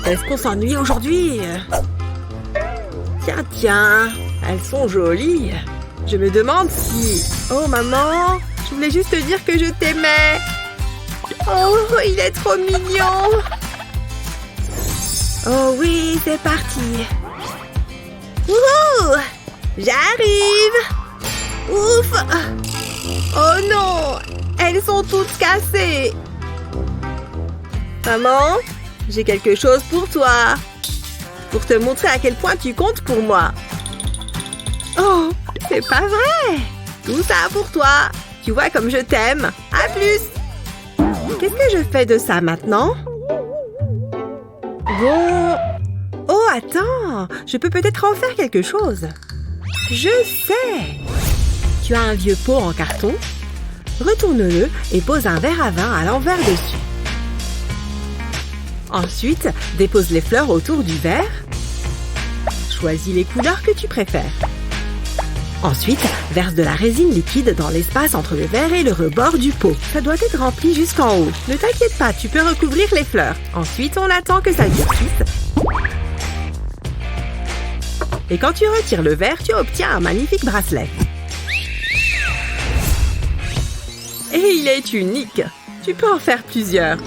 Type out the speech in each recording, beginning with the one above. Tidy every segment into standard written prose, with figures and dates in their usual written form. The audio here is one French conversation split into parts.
Est-ce qu'on s'ennuie aujourd'hui? Tiens, tiens, elles sont jolies. Je me demande si... Oh, maman, je voulais juste te dire que je t'aimais. Oh, il est trop mignon. Oh oui, c'est parti. Wouhou! J'arrive. Ouf! Oh non! Elles sont toutes cassées. Maman, j'ai quelque chose pour toi. Pour te montrer à quel point tu comptes pour moi. Oh, c'est pas vrai! Tout ça pour toi. Tu vois comme je t'aime. À plus! Qu'est-ce que je fais de ça maintenant? Bon... Oh, attends! Je peux peut-être en faire quelque chose. Je sais! Tu as un vieux pot en carton. Retourne-le et pose un verre à vin à l'envers dessus. Ensuite, dépose les fleurs autour du verre. Choisis les couleurs que tu préfères. Ensuite, verse de la résine liquide dans l'espace entre le verre et le rebord du pot. Ça doit être rempli jusqu'en haut. Ne t'inquiète pas, tu peux recouvrir les fleurs. Ensuite, on attend que ça durcisse. Et quand tu retires le verre, tu obtiens un magnifique bracelet. Et il est unique. Tu peux en faire plusieurs.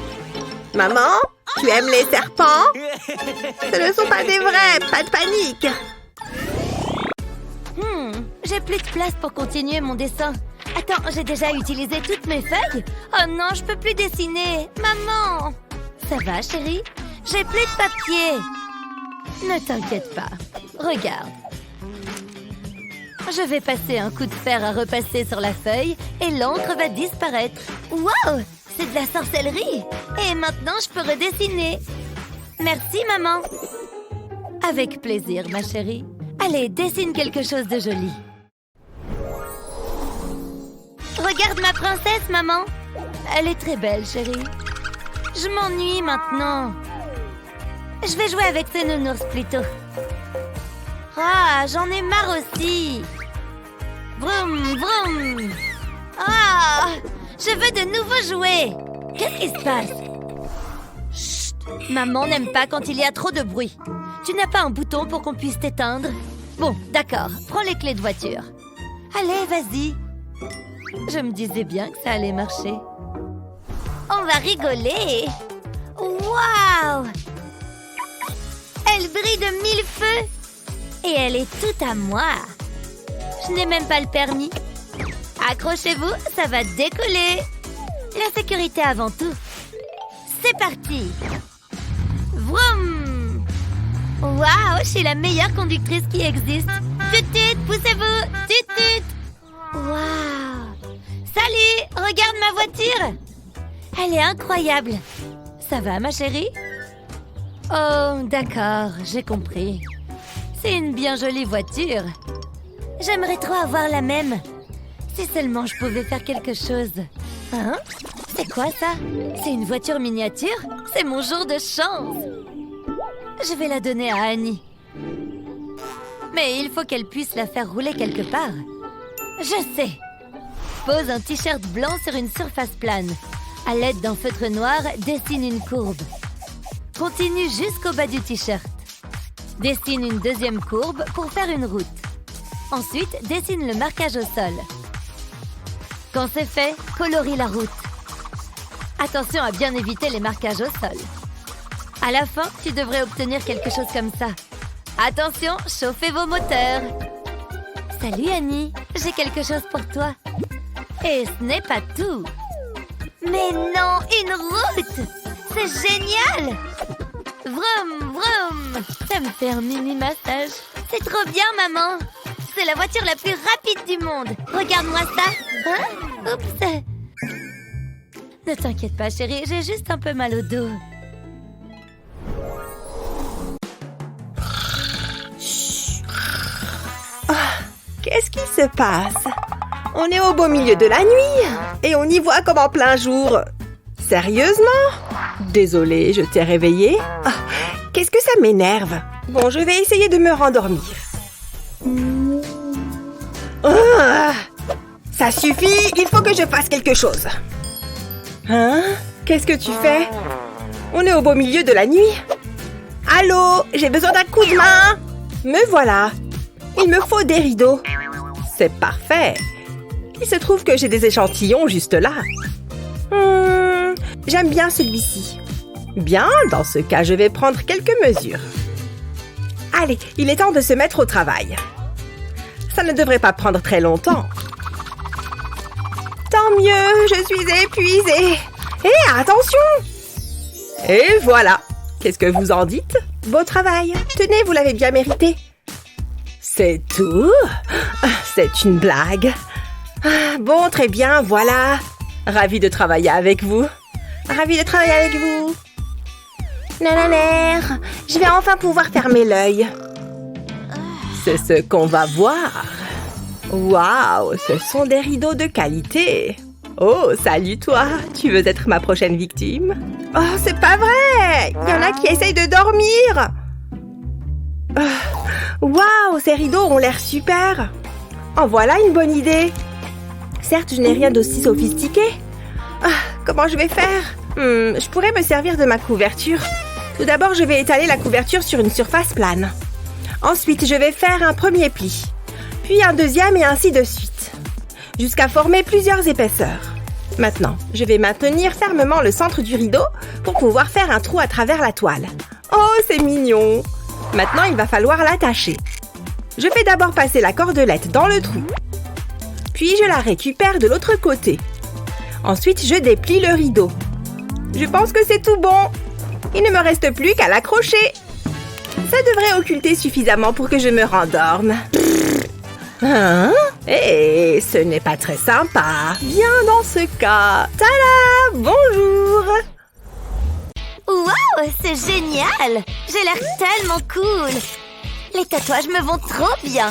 Maman, tu aimes les serpents? Ce ne sont pas des vrais, pas de panique. J'ai plus de place pour continuer mon dessin. Attends, j'ai déjà utilisé toutes mes feuilles? Oh non, je peux plus dessiner. Maman! Ça va, chérie? J'ai plus de papier. Ne t'inquiète pas. Regarde. Je vais passer un coup de fer à repasser sur la feuille et l'encre va disparaître. Wow! C'est de la sorcellerie! Et maintenant, je peux redessiner. Merci, maman. Avec plaisir, ma chérie. Allez, dessine quelque chose de joli. Regarde ma princesse, maman. Elle est très belle, chérie. Je m'ennuie maintenant. Je vais jouer avec ces nounours plutôt. Ah, j'en ai marre aussi. Vroom, vroom. Ah, je veux de nouveaux jouets. Qu'est-ce qui se passe? Chut, maman n'aime pas quand il y a trop de bruit. Tu n'as pas un bouton pour qu'on puisse t'éteindre? Bon, d'accord, prends les clés de voiture. Allez, vas-y. Je me disais bien que ça allait marcher. On va rigoler. Waouh! Elle brille de mille feux. Et elle est toute à moi. Je n'ai même pas le permis. Accrochez-vous, ça va décoller. La sécurité avant tout. C'est parti. Vroom! Waouh, je suis la meilleure conductrice qui existe. Tut-tut, poussez-vous. Tut-tut. Waouh! Salut, regarde ma voiture. Elle est incroyable. Ça va, ma chérie? Oh, d'accord, j'ai compris. C'est une bien jolie voiture. J'aimerais trop avoir la même. Si seulement je pouvais faire quelque chose. Hein? C'est quoi ça? C'est une voiture miniature? C'est mon jour de chance. Je vais la donner à Annie. Mais il faut qu'elle puisse la faire rouler quelque part. Je sais. Pose un t-shirt blanc sur une surface plane. À l'aide d'un feutre noir, dessine une courbe. Continue jusqu'au bas du t-shirt. Dessine une deuxième courbe pour faire une route. Ensuite, dessine le marquage au sol. Quand c'est fait, colorie la route. Attention à bien éviter les marquages au sol. À la fin, tu devrais obtenir quelque chose comme ça. Attention, chauffez vos moteurs. Salut Annie, j'ai quelque chose pour toi. Et ce n'est pas tout. Mais non, une route! C'est génial! Vroom, vroom! Ça me fait un mini-massage. C'est trop bien, maman! C'est la voiture la plus rapide du monde! Regarde-moi ça! Hein? Oups! Ne t'inquiète pas, chérie, j'ai juste un peu mal au dos. Oh, qu'est-ce qui se passe? On est au beau milieu de la nuit et on y voit comme en plein jour. Sérieusement? Désolée, je t'ai réveillée. Ah, qu'est-ce que ça m'énerve? Bon, je vais essayer de me rendormir. Ah, ça suffit, il faut que je fasse quelque chose. Hein? Qu'est-ce que tu fais? On est au beau milieu de la nuit. Allô, j'ai besoin d'un coup de main. Me voilà. Il me faut des rideaux. C'est parfait. Il se trouve que j'ai des échantillons juste là. J'aime bien celui-ci. Bien, dans ce cas, je vais prendre quelques mesures. Allez, il est temps de se mettre au travail. Ça ne devrait pas prendre très longtemps. Tant mieux, je suis épuisée. Hé, attention! Et voilà. Qu'est-ce que vous en dites? Beau travail. Tenez, vous l'avez bien mérité. C'est tout? C'est une blague. Bon, très bien, voilà. Ravie de travailler avec vous. Ravie de travailler avec vous. Nananère, je vais enfin pouvoir fermer l'œil. C'est ce qu'on va voir. Waouh, ce sont des rideaux de qualité. Oh, salut toi. Tu veux être ma prochaine victime? Oh, c'est pas vrai. Il y en a qui essayent de dormir. Waouh, ces rideaux ont l'air super. En voilà une bonne idée. Certes, je n'ai rien d'aussi sophistiqué. Comment je vais faire? Je pourrais me servir de ma couverture. Tout d'abord, je vais étaler la couverture sur une surface plane. Ensuite, je vais faire un premier pli, puis un deuxième et ainsi de suite, jusqu'à former plusieurs épaisseurs. Maintenant, je vais maintenir fermement le centre du rideau pour pouvoir faire un trou à travers la toile. Oh, c'est mignon! Maintenant, il va falloir l'attacher. Je fais d'abord passer la cordelette dans le trou. Puis, je la récupère de l'autre côté. Ensuite, je déplie le rideau. Je pense que c'est tout bon. Il ne me reste plus qu'à l'accrocher. Ça devrait occulter suffisamment pour que je me rendorme. Hein? Eh, ce n'est pas très sympa. Bien dans ce cas. Tada! Bonjour! Waouh, c'est génial! J'ai l'air tellement cool! Les tatouages me vont trop bien!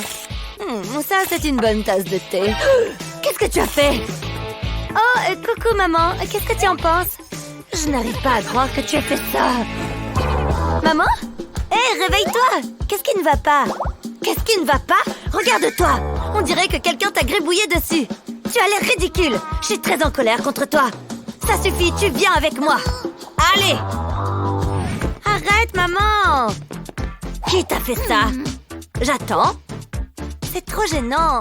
Ça, c'est une bonne tasse de thé. Qu'est-ce que tu as fait? Oh, coucou maman, qu'est-ce que tu en penses? Je n'arrive pas à croire que tu as fait ça. Maman? Hé, réveille-toi! Qu'est-ce qui ne va pas? Qu'est-ce qui ne va pas? Regarde-toi! On dirait que quelqu'un t'a gribouillé dessus. Tu as l'air ridicule. Je suis très en colère contre toi. Ça suffit, tu viens avec moi. Allez! Arrête, maman! Qui t'a fait ça? J'attends. C'est trop gênant.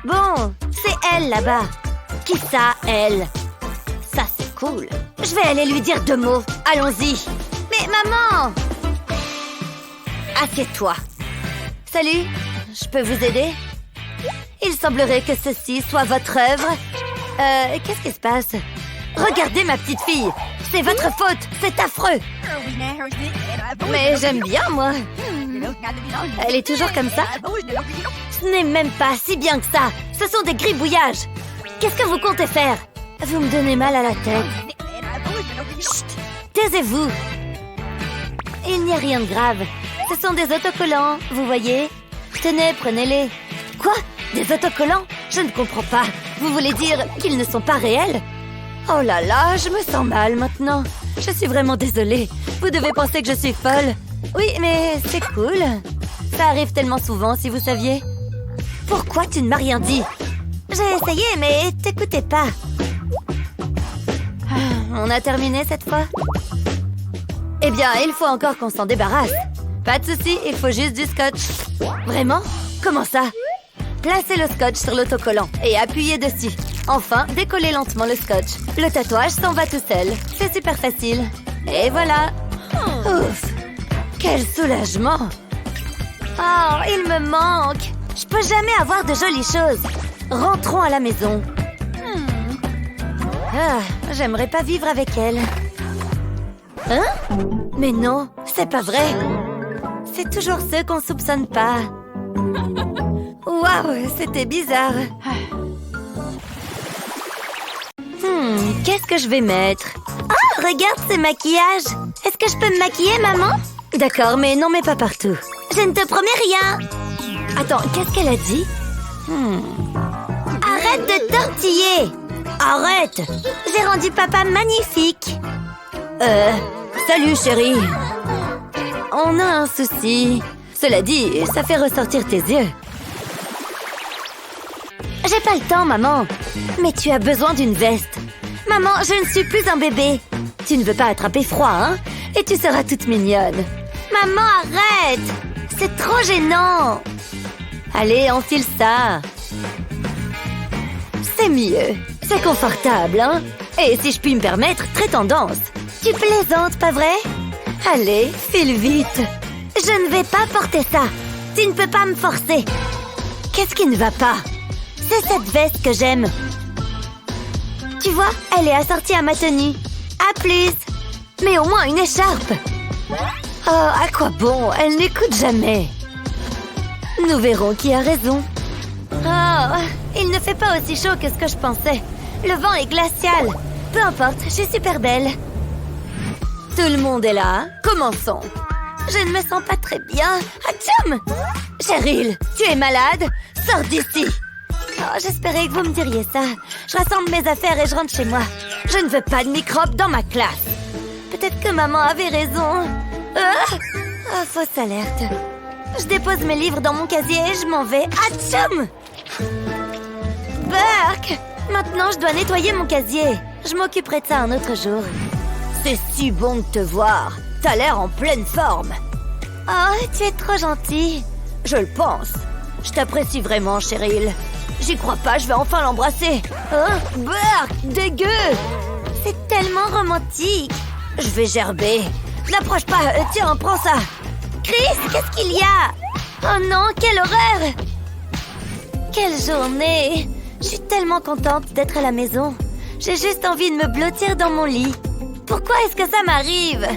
Bon, c'est elle là-bas. Qui ça, elle? Ça, c'est cool. Je vais aller lui dire 2 mots. Allons-y. Mais maman! Assieds-toi. Salut, je peux vous aider? Il semblerait que ceci soit votre œuvre. Qu'est-ce qui se passe? Regardez ma petite fille. C'est votre faute. C'est affreux. Mais j'aime bien, moi. Elle est toujours comme ça? Ce n'est même pas si bien que ça. Ce sont des gribouillages. Qu'est-ce que vous comptez faire? Vous me donnez mal à la tête. Chut, taisez-vous. Il n'y a rien de grave. Ce sont des autocollants, vous voyez? Tenez, prenez-les. Quoi? Des autocollants? Je ne comprends pas. Vous voulez dire qu'ils ne sont pas réels? Oh là là, je me sens mal maintenant. Je suis vraiment désolée. Vous devez penser que je suis folle. Oui, mais c'est cool. Ça arrive tellement souvent, si vous saviez. Pourquoi tu ne m'as rien dit? J'ai essayé, mais t'écoutais pas. On a terminé cette fois? Eh bien, il faut encore qu'on s'en débarrasse. Pas de souci, il faut juste du scotch. Vraiment? Comment ça? Placez le scotch sur l'autocollant et appuyez dessus. Enfin, décollez lentement le scotch. Le tatouage s'en va tout seul. C'est super facile. Et voilà. Ouf! Quel soulagement! Oh, il me manque! Je peux jamais avoir de jolies choses. Rentrons à la maison. J'aimerais pas vivre avec elle. Hein? Mais non, c'est pas vrai. C'est toujours ceux qu'on soupçonne pas. Waouh, c'était bizarre. Qu'est-ce que je vais mettre? Oh, regarde ce maquillage. Est-ce que je peux me maquiller, maman? D'accord, mais non, mais pas partout. Je ne te promets rien. Attends, qu'est-ce qu'elle a dit? Arrête de tortiller. Arrête. J'ai rendu papa magnifique. Salut, chérie. On a un souci. Cela dit, ça fait ressortir tes yeux. J'ai pas le temps, maman. Mais tu as besoin d'une veste. Maman, je ne suis plus un bébé. Tu ne veux pas attraper froid, hein? Et tu seras toute mignonne. Maman, arrête! C'est trop gênant! Allez, enfile ça! C'est mieux. C'est confortable, hein? Et si je puis me permettre, très tendance. Tu plaisantes, pas vrai? Allez, file vite. Je ne vais pas porter ça. Tu ne peux pas me forcer. Qu'est-ce qui ne va pas? C'est cette veste que j'aime. Tu vois, elle est assortie à ma tenue. À plus. Mais au moins une écharpe. Oh, à quoi bon? Elle n'écoute jamais. Nous verrons qui a raison. Oh, il ne fait pas aussi chaud que ce que je pensais. Le vent est glacial. Peu importe, je suis super belle. Tout le monde est là. Commençons. Je ne me sens pas très bien. Atchoum! Cheryl, tu es malade? Sors d'ici. Oh, j'espérais que vous me diriez ça. Je rassemble mes affaires et je rentre chez moi. Je ne veux pas de microbes dans ma classe. Peut-être que maman avait raison. Fausse alerte. Je dépose mes livres dans mon casier et je m'en vais. Atchoum! Burke! Maintenant, je dois nettoyer mon casier. Je m'occuperai de ça un autre jour. C'est si bon de te voir. T'as l'air en pleine forme. Oh, tu es trop gentil. Je le pense. Je t'apprécie vraiment, Cheryl. J'y crois pas, je vais enfin l'embrasser. Oh, Burke, dégueu! C'est tellement romantique. Je vais gerber. N'approche pas. Tiens, prends ça. Chris, qu'est-ce qu'il y a? Oh non, quelle horreur! Quelle journée! Je suis tellement contente d'être à la maison. J'ai juste envie de me blottir dans mon lit. Pourquoi est-ce que ça m'arrive?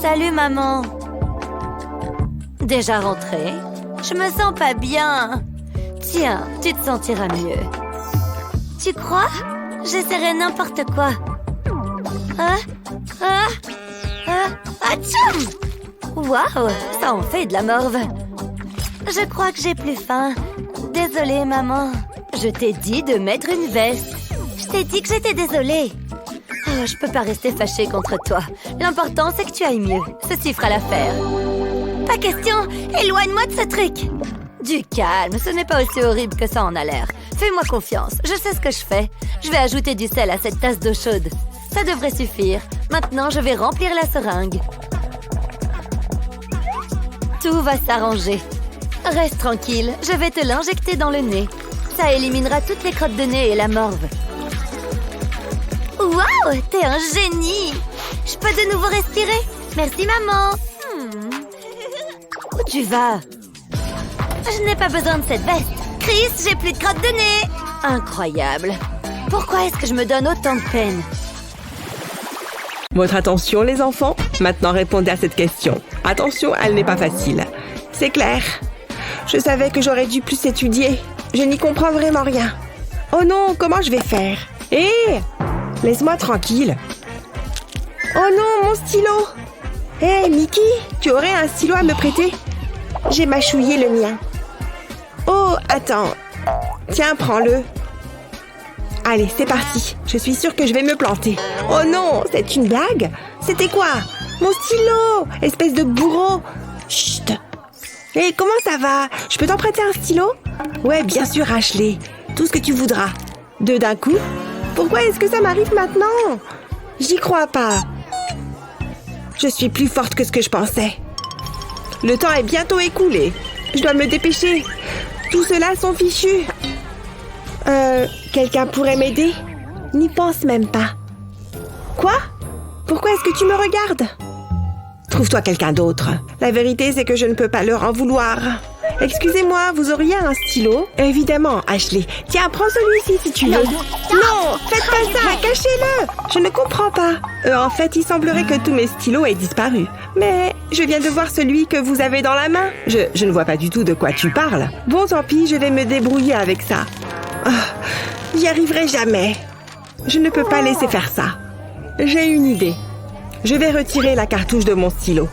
Salut, maman. Déjà rentrée? Je me sens pas bien. Tiens, tu te sentiras mieux. Tu crois? J'essaierai n'importe quoi. Atchoum! Waouh, ça en fait de la morve. Je crois que j'ai plus faim. Désolée, maman. Je t'ai dit de mettre une veste. Je t'ai dit que j'étais désolée. Oh, je peux pas rester fâchée contre toi. L'important, c'est que tu ailles mieux. Ceci fera l'affaire. Pas question. Éloigne-moi de ce truc. Du calme, ce n'est pas aussi horrible que ça en a l'air. Fais-moi confiance, je sais ce que je fais. Je vais ajouter du sel à cette tasse d'eau chaude. Ça devrait suffire. Maintenant, je vais remplir la seringue. Tout va s'arranger. Reste tranquille, je vais te l'injecter dans le nez. Ça éliminera toutes les crottes de nez et la morve. Waouh, t'es un génie! Je peux de nouveau respirer? Merci, maman. Où tu vas? Je n'ai pas besoin de cette veste. Chris, j'ai plus de crottes de nez. Incroyable. Pourquoi est-ce que je me donne autant de peine? Votre attention, les enfants. Maintenant, répondez à cette question. Attention, elle n'est pas facile. C'est clair. Je savais que j'aurais dû plus étudier. Je n'y comprends vraiment rien. Oh non, comment je vais faire? Hé! Laisse-moi tranquille. Oh non, mon stylo! Hé, Mickey, tu aurais un stylo à me prêter? J'ai mâchouillé le mien. Oh, attends. Tiens, prends-le. Allez, c'est parti. Je suis sûre que je vais me planter. Oh non, c'est une blague? C'était quoi? Mon stylo! Espèce de bourreau! Chut! Hé, comment ça va? Je peux t'en prêter un stylo? Ouais, bien sûr, Ashley. Tout ce que tu voudras. Deux d'un coup? Pourquoi est-ce que ça m'arrive maintenant? J'y crois pas. Je suis plus forte que ce que je pensais. Le temps est bientôt écoulé. Je dois me dépêcher. Tous ceux-là sont fichus. Quelqu'un pourrait m'aider? N'y pense même pas. Quoi? Pourquoi est-ce que tu me regardes? Trouve-toi quelqu'un d'autre. La vérité, c'est que je ne peux pas leur en vouloir. Excusez-moi, vous auriez un stylo? Évidemment, Ashley. Tiens, prends celui-ci si tu veux. Non, faites pas ça, cachez-le. Je ne comprends pas. En fait, il semblerait que tous mes stylos aient disparu. Mais je viens de voir celui que vous avez dans la main. Je ne vois pas du tout de quoi tu parles. Bon, tant pis, je vais me débrouiller avec ça. J'y arriverai jamais. Je ne peux pas laisser faire ça. J'ai une idée. Je vais retirer la cartouche de mon stylo.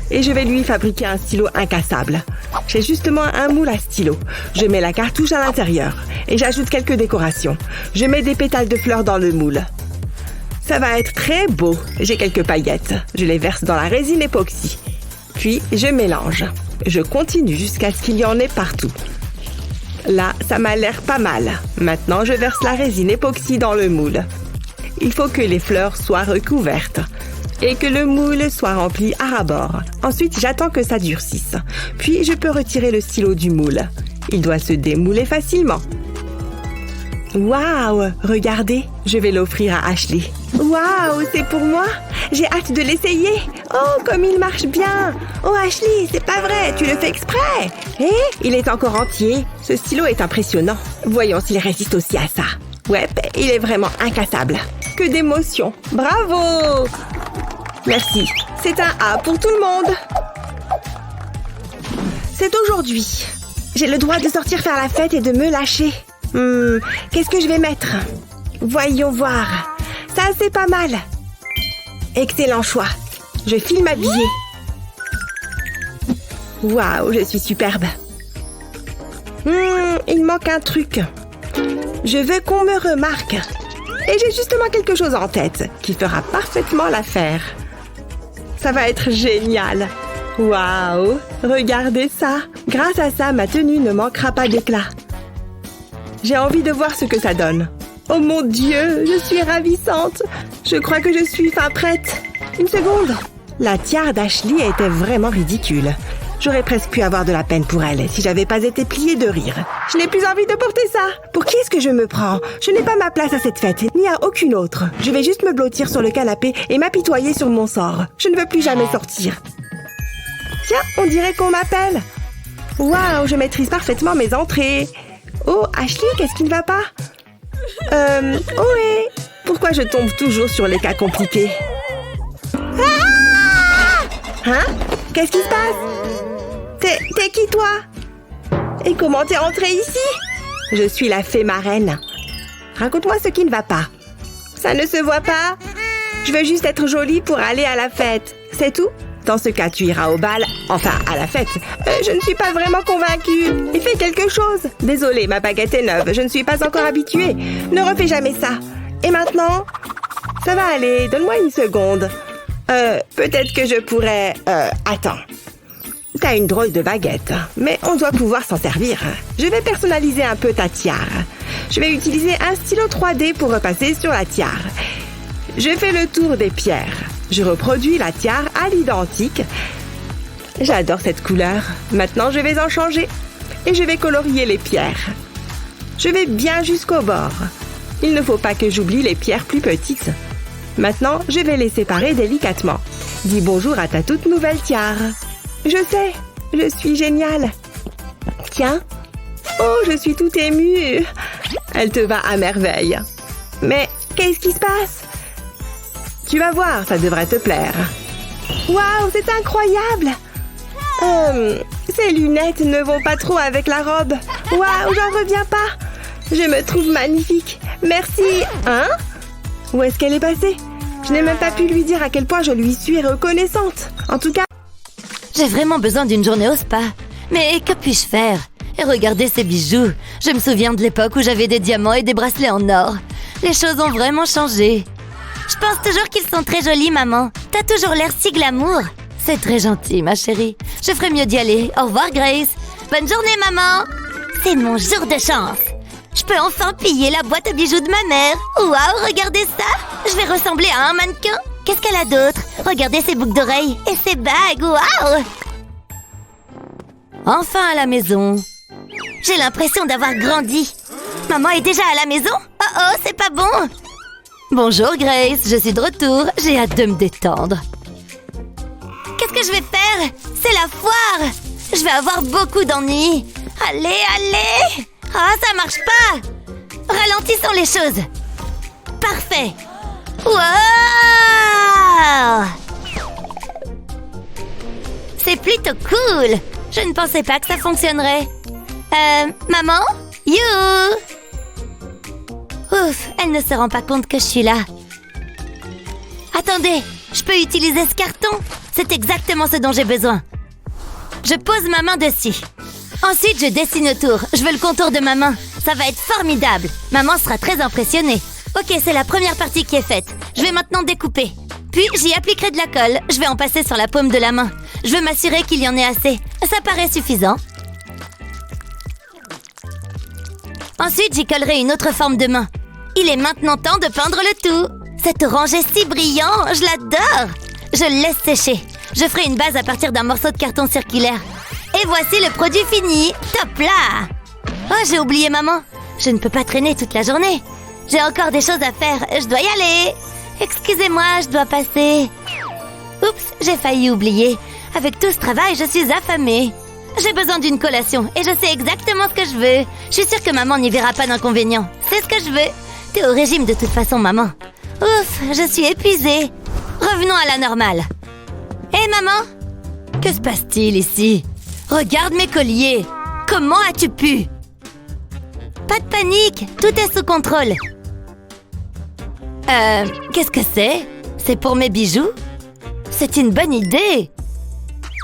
Et je vais lui fabriquer un stylo incassable. J'ai justement un moule à stylo. Je mets la cartouche à l'intérieur. Et j'ajoute quelques décorations. Je mets des pétales de fleurs dans le moule. Ça va être très beau. J'ai quelques paillettes. Je les verse dans la résine époxy. Puis, je mélange. Je continue jusqu'à ce qu'il y en ait partout. Là, ça m'a l'air pas mal. Maintenant, je verse la résine époxy dans le moule. Il faut que les fleurs soient recouvertes. et que le moule soit rempli à ras-bord. Ensuite, j'attends que ça durcisse. Puis, je peux retirer le stylo du moule. Il doit se démouler facilement. Waouh! Regardez, je vais l'offrir à Ashley. Waouh, c'est pour moi? J'ai hâte de l'essayer. Oh, comme il marche bien. Oh, Ashley, c'est pas vrai, tu le fais exprès. Il est encore entier. Ce stylo est impressionnant. Voyons s'il résiste aussi à ça. Ouais, il est vraiment incassable. Que d'émotion. Bravo! Merci. C'est un A pour tout le monde. C'est aujourd'hui. J'ai le droit de sortir faire la fête et de me lâcher. Qu'est-ce que je vais mettre? Voyons voir. Ça, c'est pas mal. Excellent choix. Je file m'habiller. Waouh, je suis superbe. Il manque un truc. Je veux qu'on me remarque. Et j'ai justement quelque chose en tête qui fera parfaitement l'affaire. Ça va être génial. Waouh, regardez ça. Grâce à ça, ma tenue ne manquera pas d'éclat. J'ai envie de voir ce que ça donne. Oh mon Dieu, je suis ravissante. Je crois que je suis fin prête. Une seconde. La tiare d'Ashley était vraiment ridicule. J'aurais presque pu avoir de la peine pour elle si j'avais pas été pliée de rire. Je n'ai plus envie de porter ça. Pour qui est-ce que je me prends? Je n'ai pas ma place à cette fête, ni à aucune autre. Je vais juste me blottir sur le canapé et m'apitoyer sur mon sort. Je ne veux plus jamais sortir. Tiens, on dirait qu'on m'appelle. Waouh, je maîtrise parfaitement mes entrées. Oh, Ashley, qu'est-ce qui ne va pas? Oui. Pourquoi je tombe toujours sur les cas compliqués? Hein? Qu'est-ce qui se passe? T'es qui, toi? Et comment t'es entrée ici? Je suis la fée marraine. Raconte-moi ce qui ne va pas. Ça ne se voit pas? Je veux juste être jolie pour aller à la fête. C'est tout? Dans ce cas, tu iras au bal, enfin à la fête. Je ne suis pas vraiment convaincue. Et fais quelque chose. Désolée, ma baguette est neuve. Je ne suis pas encore habituée. Ne refais jamais ça. Et maintenant? Ça va aller. Donne-moi une seconde. Peut-être que je pourrais... Attends. T'as une drôle de baguette, mais on doit pouvoir s'en servir. Je vais personnaliser un peu ta tiare. Je vais utiliser un stylo 3D pour repasser sur la tiare. Je fais le tour des pierres. Je reproduis la tiare à l'identique. J'adore cette couleur. Maintenant, je vais en changer. Et je vais colorier les pierres. Je vais bien jusqu'au bord. Il ne faut pas que j'oublie les pierres plus petites. Maintenant, je vais les séparer délicatement. Dis bonjour à ta toute nouvelle tiare. Je sais, je suis géniale. Tiens. Oh, je suis toute émue. Elle te va à merveille. Mais qu'est-ce qui se passe? Tu vas voir, ça devrait te plaire. Waouh, c'est incroyable. Ces lunettes ne vont pas trop avec la robe. Waouh, j'en reviens pas. Je me trouve magnifique. Merci. Hein? Où est-ce qu'elle est passée? Je n'ai même pas pu lui dire à quel point je lui suis reconnaissante. En tout cas... J'ai vraiment besoin d'une journée au spa. Mais que puis-je faire? Et regardez ces bijoux. Je me souviens de l'époque où j'avais des diamants et des bracelets en or. Les choses ont vraiment changé. Je pense toujours qu'ils sont très jolis, maman. T'as toujours l'air si glamour. C'est très gentil, ma chérie. Je ferais mieux d'y aller. Au revoir, Grace. Bonne journée, maman. C'est mon jour de chance. Je peux enfin piller la boîte à bijoux de ma mère. Waouh, regardez ça. Je vais ressembler à un mannequin. Qu'est-ce qu'elle a d'autre? Regardez ses boucles d'oreilles et ses bagues. Waouh. Enfin à la maison. J'ai l'impression d'avoir grandi. Maman est déjà à la maison? Oh, c'est pas bon. Bonjour Grace, je suis de retour. J'ai hâte de me détendre. Qu'est-ce que je vais faire? C'est la foire. Je vais avoir beaucoup d'ennuis. Allez. Ah, ça marche pas. Ralentissons les choses. Parfait. Wow! C'est plutôt cool. Je ne pensais pas que ça fonctionnerait. Maman? You! Ouf, elle ne se rend pas compte que je suis là. Attendez, je peux utiliser ce carton? C'est exactement ce dont j'ai besoin. Je pose ma main dessus. Ensuite, je dessine autour. Je veux le contour de ma main. Ça va être formidable. Maman sera très impressionnée. Ok, c'est la première partie qui est faite. Je vais maintenant découper. Puis, j'y appliquerai de la colle. Je vais en passer sur la paume de la main. Je veux m'assurer qu'il y en ait assez. Ça paraît suffisant. Ensuite, j'y collerai une autre forme de main. Il est maintenant temps de peindre le tout. Cet orange est si brillant, je l'adore. Je le laisse sécher. Je ferai une base à partir d'un morceau de carton circulaire. Et voici le produit fini. Top là! Oh, j'ai oublié maman. Je ne peux pas traîner toute la journée. J'ai encore des choses à faire. Je dois y aller. Excusez-moi, je dois passer. Oups, j'ai failli oublier. Avec tout ce travail, je suis affamée. J'ai besoin d'une collation et je sais exactement ce que je veux. Je suis sûre que maman n'y verra pas d'inconvénient. C'est ce que je veux. T'es au régime de toute façon, maman. Ouf, je suis épuisée. Revenons à la normale. Hé, maman? Que se passe-t-il ici? Regarde mes colliers. Comment as-tu pu? Pas de panique, tout est sous contrôle. Qu'est-ce que c'est? C'est pour mes bijoux? C'est une bonne idée.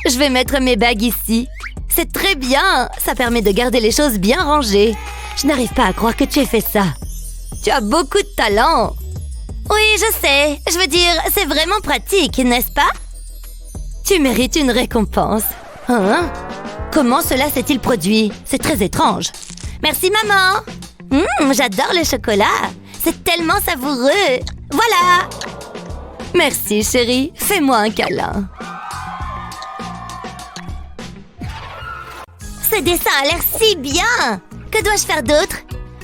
Je vais mettre mes bagues ici. C'est très bien. Ça permet de garder les choses bien rangées. Je n'arrive pas à croire que tu aies fait ça. Tu as beaucoup de talent. Oui, je sais. Je veux dire, c'est vraiment pratique, n'est-ce pas? Tu mérites une récompense. Hein? Comment cela s'est-il produit? C'est très étrange. Merci, maman. J'adore le chocolat. C'est tellement savoureux. Voilà. Merci, chérie. Fais-moi un câlin. Ce dessin a l'air si bien. Que dois-je faire d'autre?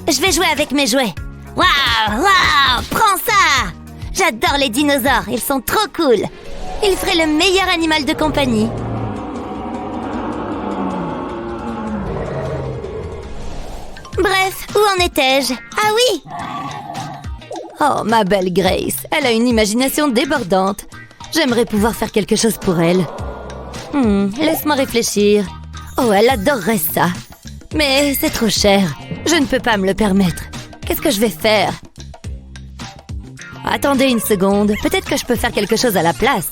Je vais jouer avec mes jouets. Waouh, waouh, prends ça. J'adore les dinosaures, ils sont trop cool. Ils feraient le meilleur animal de compagnie. Bref, où en étais-je? Ah oui! Oh, ma belle Grace, elle a une imagination débordante. J'aimerais pouvoir faire quelque chose pour elle. Laisse-moi réfléchir. Oh, elle adorerait ça. Mais c'est trop cher. Je ne peux pas me le permettre. Qu'est-ce que je vais faire? Attendez une seconde. Peut-être que je peux faire quelque chose à la place.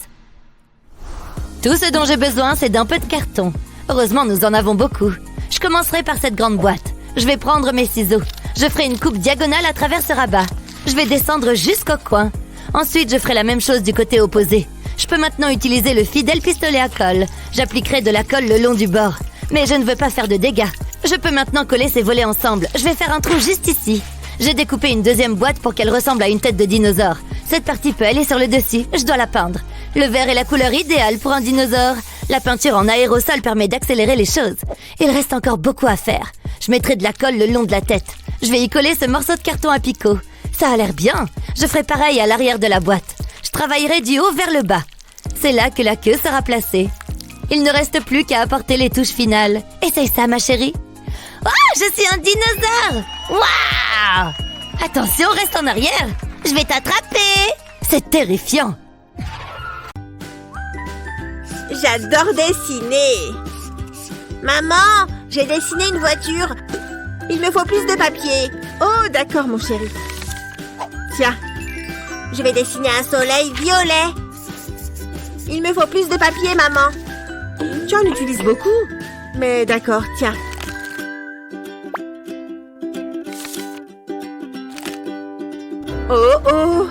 Tout ce dont j'ai besoin, c'est d'un peu de carton. Heureusement, nous en avons beaucoup. Je commencerai par cette grande boîte. Je vais prendre mes ciseaux. Je ferai une coupe diagonale à travers ce rabat. Je vais descendre jusqu'au coin. Ensuite, je ferai la même chose du côté opposé. Je peux maintenant utiliser le fidèle pistolet à colle. J'appliquerai de la colle le long du bord. Mais je ne veux pas faire de dégâts. Je peux maintenant coller ces volets ensemble. Je vais faire un trou juste ici. J'ai découpé une deuxième boîte pour qu'elle ressemble à une tête de dinosaure. Cette partie peut aller sur le dessus. Je dois la peindre. Le vert est la couleur idéale pour un dinosaure. La peinture en aérosol permet d'accélérer les choses. Il reste encore beaucoup à faire. Je mettrai de la colle le long de la tête. Je vais y coller ce morceau de carton à picot. Ça a l'air bien. Je ferai pareil à l'arrière de la boîte. Je travaillerai du haut vers le bas. C'est là que la queue sera placée. Il ne reste plus qu'à apporter les touches finales. Essaye ça, ma chérie. Oh, je suis un dinosaure! Waouh! Attention, reste en arrière. Je vais t'attraper. C'est terrifiant. J'adore dessiner. Maman, j'ai dessiné une voiture. Il me faut plus de papier. Oh, d'accord, mon chéri. Tiens, je vais dessiner un soleil violet. Il me faut plus de papier, maman. Tu en utilises beaucoup. Mais d'accord, tiens. Oh, oh,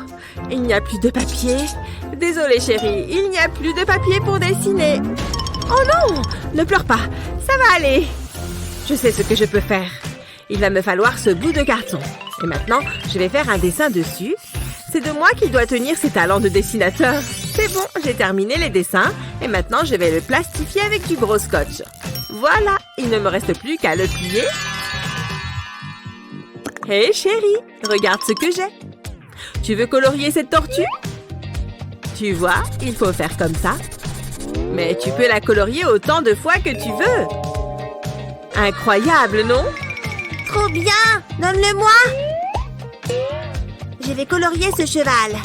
il n'y a plus de papier. Désolée, chérie, il n'y a plus de papier pour dessiner. Oh non, ne pleure pas, ça va aller. Je sais ce que je peux faire. Il va me falloir ce bout de carton. Et maintenant, je vais faire un dessin dessus. C'est de moi qu'il doit tenir ses talents de dessinateur. C'est bon, j'ai terminé les dessins. Et maintenant, je vais le plastifier avec du gros scotch. Voilà, il ne me reste plus qu'à le plier. Hé, chérie, regarde ce que j'ai. Tu veux colorier cette tortue? Tu vois, il faut faire comme ça. Mais tu peux la colorier autant de fois que tu veux. Incroyable, non? Trop bien! Donne-le-moi! Je vais colorier ce cheval.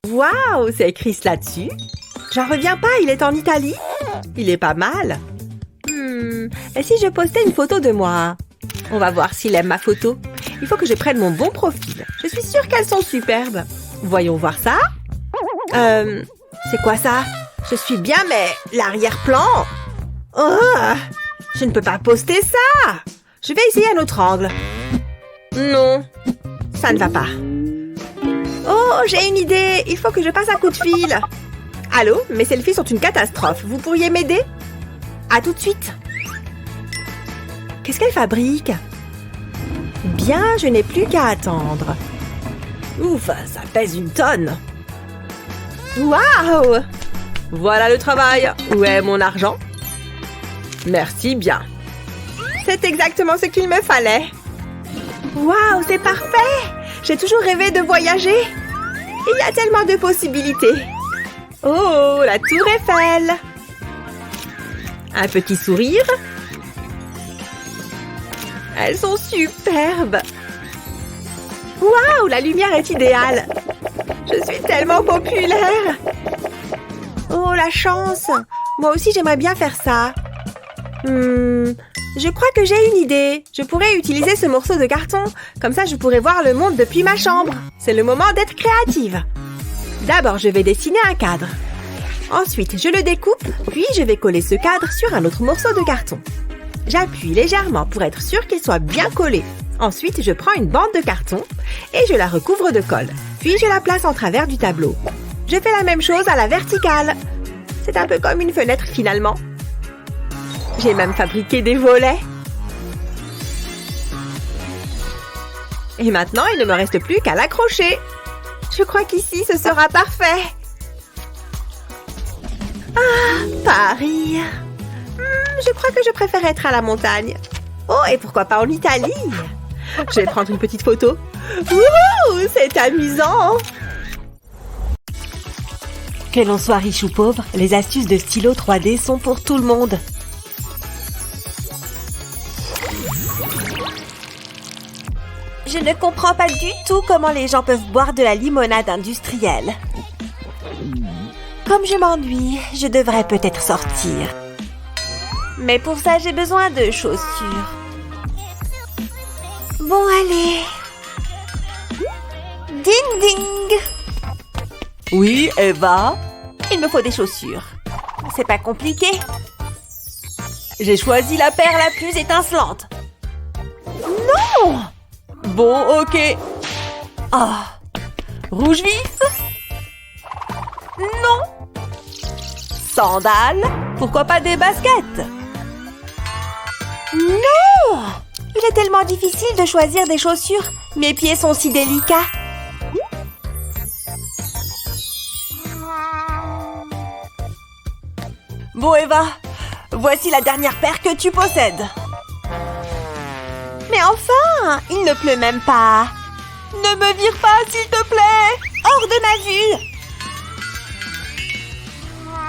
Waouh, c'est écrit là-dessus. J'en reviens pas, il est en Italie. Il est pas mal. Et si je postais une photo de moi? On va voir s'il aime ma photo. Il faut que je prenne mon bon profil. Je suis sûre qu'elles sont superbes. Voyons voir ça. C'est quoi ça? Je suis bien, mais l'arrière-plan... Oh, je ne peux pas poster ça. Je vais essayer un autre angle. Non, ça ne va pas. Oh, j'ai une idée. Il faut que je passe un coup de fil. Allô, mes selfies sont une catastrophe. Vous pourriez m'aider? À tout de suite. Qu'est-ce qu'elle fabrique? Bien, je n'ai plus qu'à attendre. Ouf, ça pèse une tonne. Waouh! Voilà le travail. Où est mon argent? Merci bien. C'est exactement ce qu'il me fallait. Waouh, c'est parfait! J'ai toujours rêvé de voyager. Il y a tellement de possibilités. Oh, la tour Eiffel! Un petit sourire. Elles sont superbes. Waouh, la lumière est idéale. Je suis tellement populaire. Oh, la chance. Moi aussi, j'aimerais bien faire ça. Je crois que j'ai une idée. Je pourrais utiliser ce morceau de carton. Comme ça, je pourrais voir le monde depuis ma chambre. C'est le moment d'être créative. D'abord, je vais dessiner un cadre. Ensuite, je le découpe, puis je vais coller ce cadre sur un autre morceau de carton. J'appuie légèrement pour être sûr qu'il soit bien collé. Ensuite, je prends une bande de carton et je la recouvre de colle. Puis, je la place en travers du tableau. Je fais la même chose à la verticale. C'est un peu comme une fenêtre finalement. J'ai même fabriqué des volets. Et maintenant, il ne me reste plus qu'à l'accrocher. Je crois qu'ici, ce sera parfait. Ah, Paris. Je crois que je préfère être à la montagne. Oh, et pourquoi pas en Italie? Je vais prendre une petite photo. Wouhou, c'est amusant. Que l'on soit riche ou pauvre, les astuces de stylo 3D sont pour tout le monde. Je ne comprends pas du tout comment les gens peuvent boire de la limonade industrielle. Comme je m'ennuie, je devrais peut-être sortir. Mais pour ça, j'ai besoin de chaussures. Bon, allez. Ding ding. Oui, Eva? Il me faut des chaussures. C'est pas compliqué. J'ai choisi la paire la plus étincelante. Non! Bon, ok. Ah, rouge vif? Non. Sandales? Pourquoi pas des baskets? Non! Il est tellement difficile de choisir des chaussures. Mes pieds sont si délicats. Bon, Eva, voici la dernière paire que tu possèdes. Mais enfin, il ne pleut même pas. Ne me vire pas, s'il te plaît. Hors de ma vue.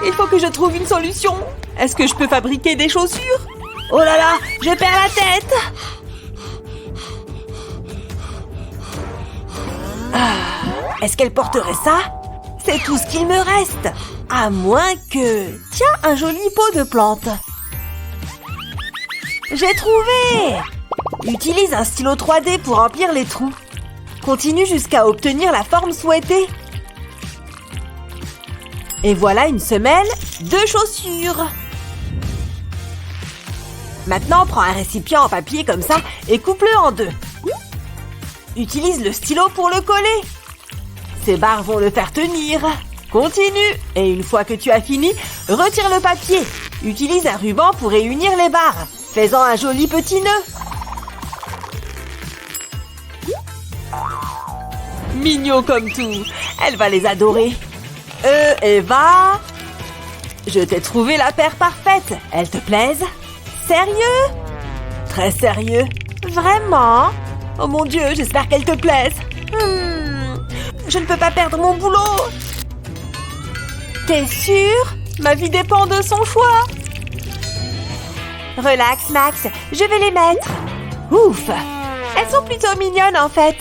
Il faut que je trouve une solution. Est-ce que je peux fabriquer des chaussures? Oh là là, je perds la tête. Est-ce qu'elle porterait ça? C'est tout ce qu'il me reste. À moins que... Tiens, un joli pot de plantes. J'ai trouvé! Utilise un stylo 3D pour remplir les trous. Continue jusqu'à obtenir la forme souhaitée. Et voilà une semelle de chaussures. Maintenant, prends un récipient en papier comme ça et coupe-le en deux. Utilise le stylo pour le coller. Ces barres vont le faire tenir. Continue. Et une fois que tu as fini, retire le papier. Utilise un ruban pour réunir les barres. Fais-en un joli petit nœud. Mignon comme tout. Elle va les adorer. Eva? Je t'ai trouvé la paire parfaite. Elle te plaise? Sérieux? Très sérieux. Vraiment? Oh mon Dieu, j'espère qu'elle te plaise. Je ne peux pas perdre mon boulot. T'es sûre? Ma vie dépend de son choix. Relax, Max. Je vais les mettre. Ouf! Elles sont plutôt mignonnes, en fait.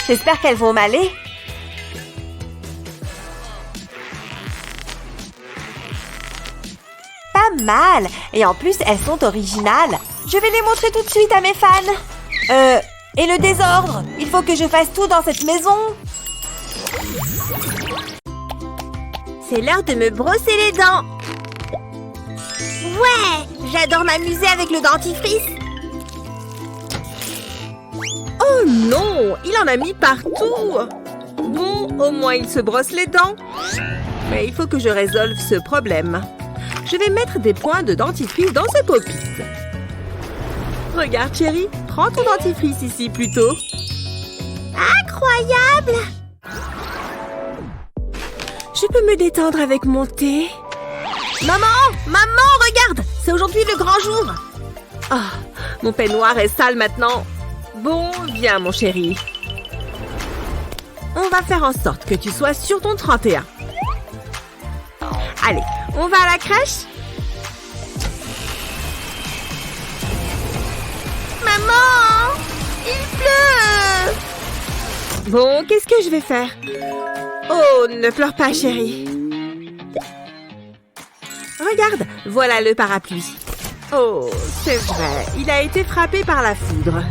J'espère qu'elles vont m'aller. Pas mal. Et en plus, elles sont originales. Je vais les montrer tout de suite à mes fans. Et le désordre? Il faut que je fasse tout dans cette maison. C'est l'heure de me brosser les dents. Ouais, j'adore m'amuser avec le dentifrice. Oh non, il en a mis partout. Bon, au moins il se brosse les dents. Mais il faut que je résolve ce problème. Je vais mettre des points de dentifrice dans ce pop-it. Regarde, chérie, prends ton dentifrice ici plutôt. Incroyable! Je peux me détendre avec mon thé. Maman! Maman, regarde! C'est aujourd'hui le grand jour! Ah, mon peignoir est sale maintenant. Bon, viens mon chéri. On va faire en sorte que tu sois sur ton 31. Allez, on va à la crèche? Maman! Il pleut! Bon, qu'est-ce que je vais faire? Oh, ne pleure pas, chérie. Regarde, voilà le parapluie. Oh, c'est vrai, il a été frappé par la foudre.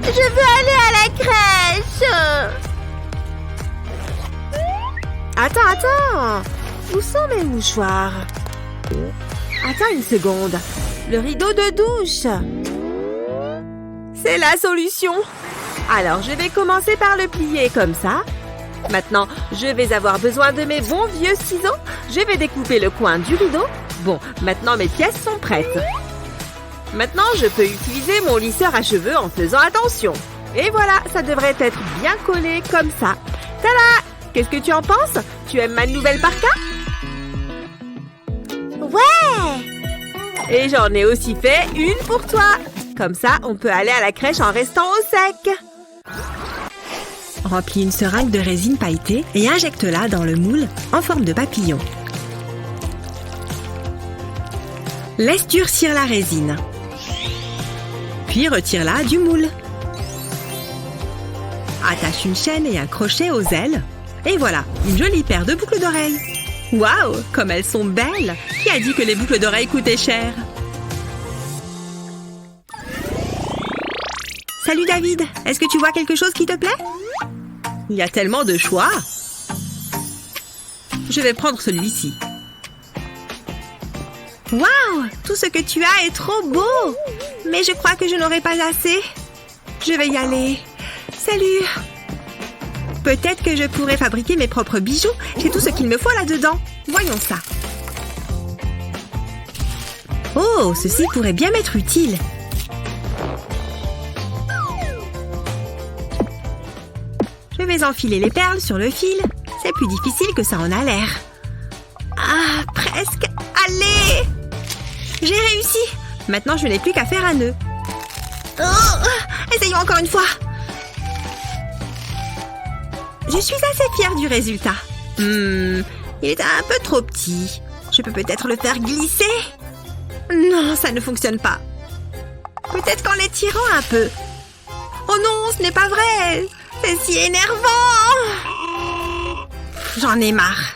Je veux aller à la crèche! Attends. Où sont mes mouchoirs? Attends une seconde. Le rideau de douche. C'est la solution. Alors, je vais commencer par le plier comme ça. Maintenant, je vais avoir besoin de mes bons vieux ciseaux. Je vais découper le coin du rideau. Bon, maintenant mes pièces sont prêtes. Maintenant, je peux utiliser mon lisseur à cheveux en faisant attention. Et voilà, ça devrait être bien collé comme ça. Tada! Qu'est-ce que tu en penses? Tu aimes ma nouvelle parka? Ouais! Et j'en ai aussi fait une pour toi. Comme ça, on peut aller à la crèche en restant au sec. Remplis une seringue de résine pailletée et injecte-la dans le moule en forme de papillon. Laisse durcir la résine. Puis retire-la du moule. Attache une chaîne et un crochet aux ailes. Et voilà, une jolie paire de boucles d'oreilles. Waouh, comme elles sont belles! Qui a dit que les boucles d'oreilles coûtaient cher? Salut David, est-ce que tu vois quelque chose qui te plaît? Il y a tellement de choix. Je vais prendre celui-ci. Waouh, tout ce que tu as est trop beau! Mais je crois que je n'aurai pas assez. Je vais y aller. Salut! Peut-être que je pourrais fabriquer mes propres bijoux. J'ai tout ce qu'il me faut là-dedans. Voyons ça. Oh, ceci pourrait bien m'être utile. Je vais enfiler les perles sur le fil. C'est plus difficile que ça en a l'air. Ah, presque. Allez! J'ai réussi. Maintenant, je n'ai plus qu'à faire un nœud. Oh, essayons encore une fois. Je suis assez fière du résultat. Il est un peu trop petit. Je peux peut-être le faire glisser. Non, ça ne fonctionne pas. Peut-être qu'en l'étirant un peu. Oh non, ce n'est pas vrai. C'est si énervant. J'en ai marre.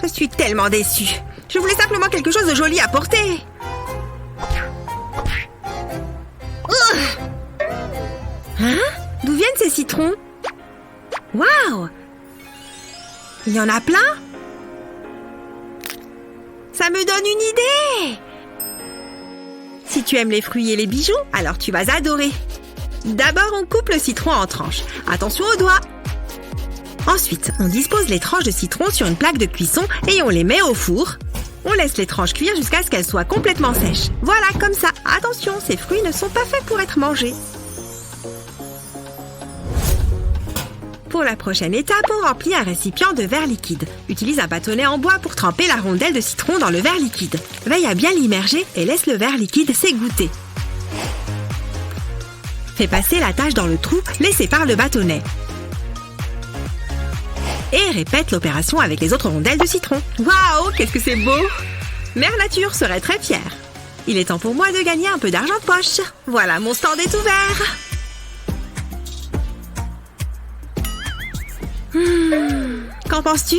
Je suis tellement déçue. Je voulais simplement quelque chose de joli à porter. Hein? D'où viennent ces citrons? Waouh! Il y en a plein? Ça me donne une idée! Si tu aimes les fruits et les bijoux, alors tu vas adorer. D'abord, on coupe le citron en tranches. Attention aux doigts! Ensuite, on dispose les tranches de citron sur une plaque de cuisson et on les met au four. On laisse les tranches cuire jusqu'à ce qu'elles soient complètement sèches. Voilà, comme ça. Attention, ces fruits ne sont pas faits pour être mangés. Pour la prochaine étape, on remplit un récipient de verre liquide. Utilise un bâtonnet en bois pour tremper la rondelle de citron dans le verre liquide. Veille à bien l'immerger et laisse le verre liquide s'égoutter. Fais passer la tache dans le trou laissé par le bâtonnet. Et répète l'opération avec les autres rondelles de citron. Waouh, qu'est-ce que c'est beau! Mère Nature serait très fière. Il est temps pour moi de gagner un peu d'argent de poche. Voilà, mon stand est ouvert. Qu'en penses-tu?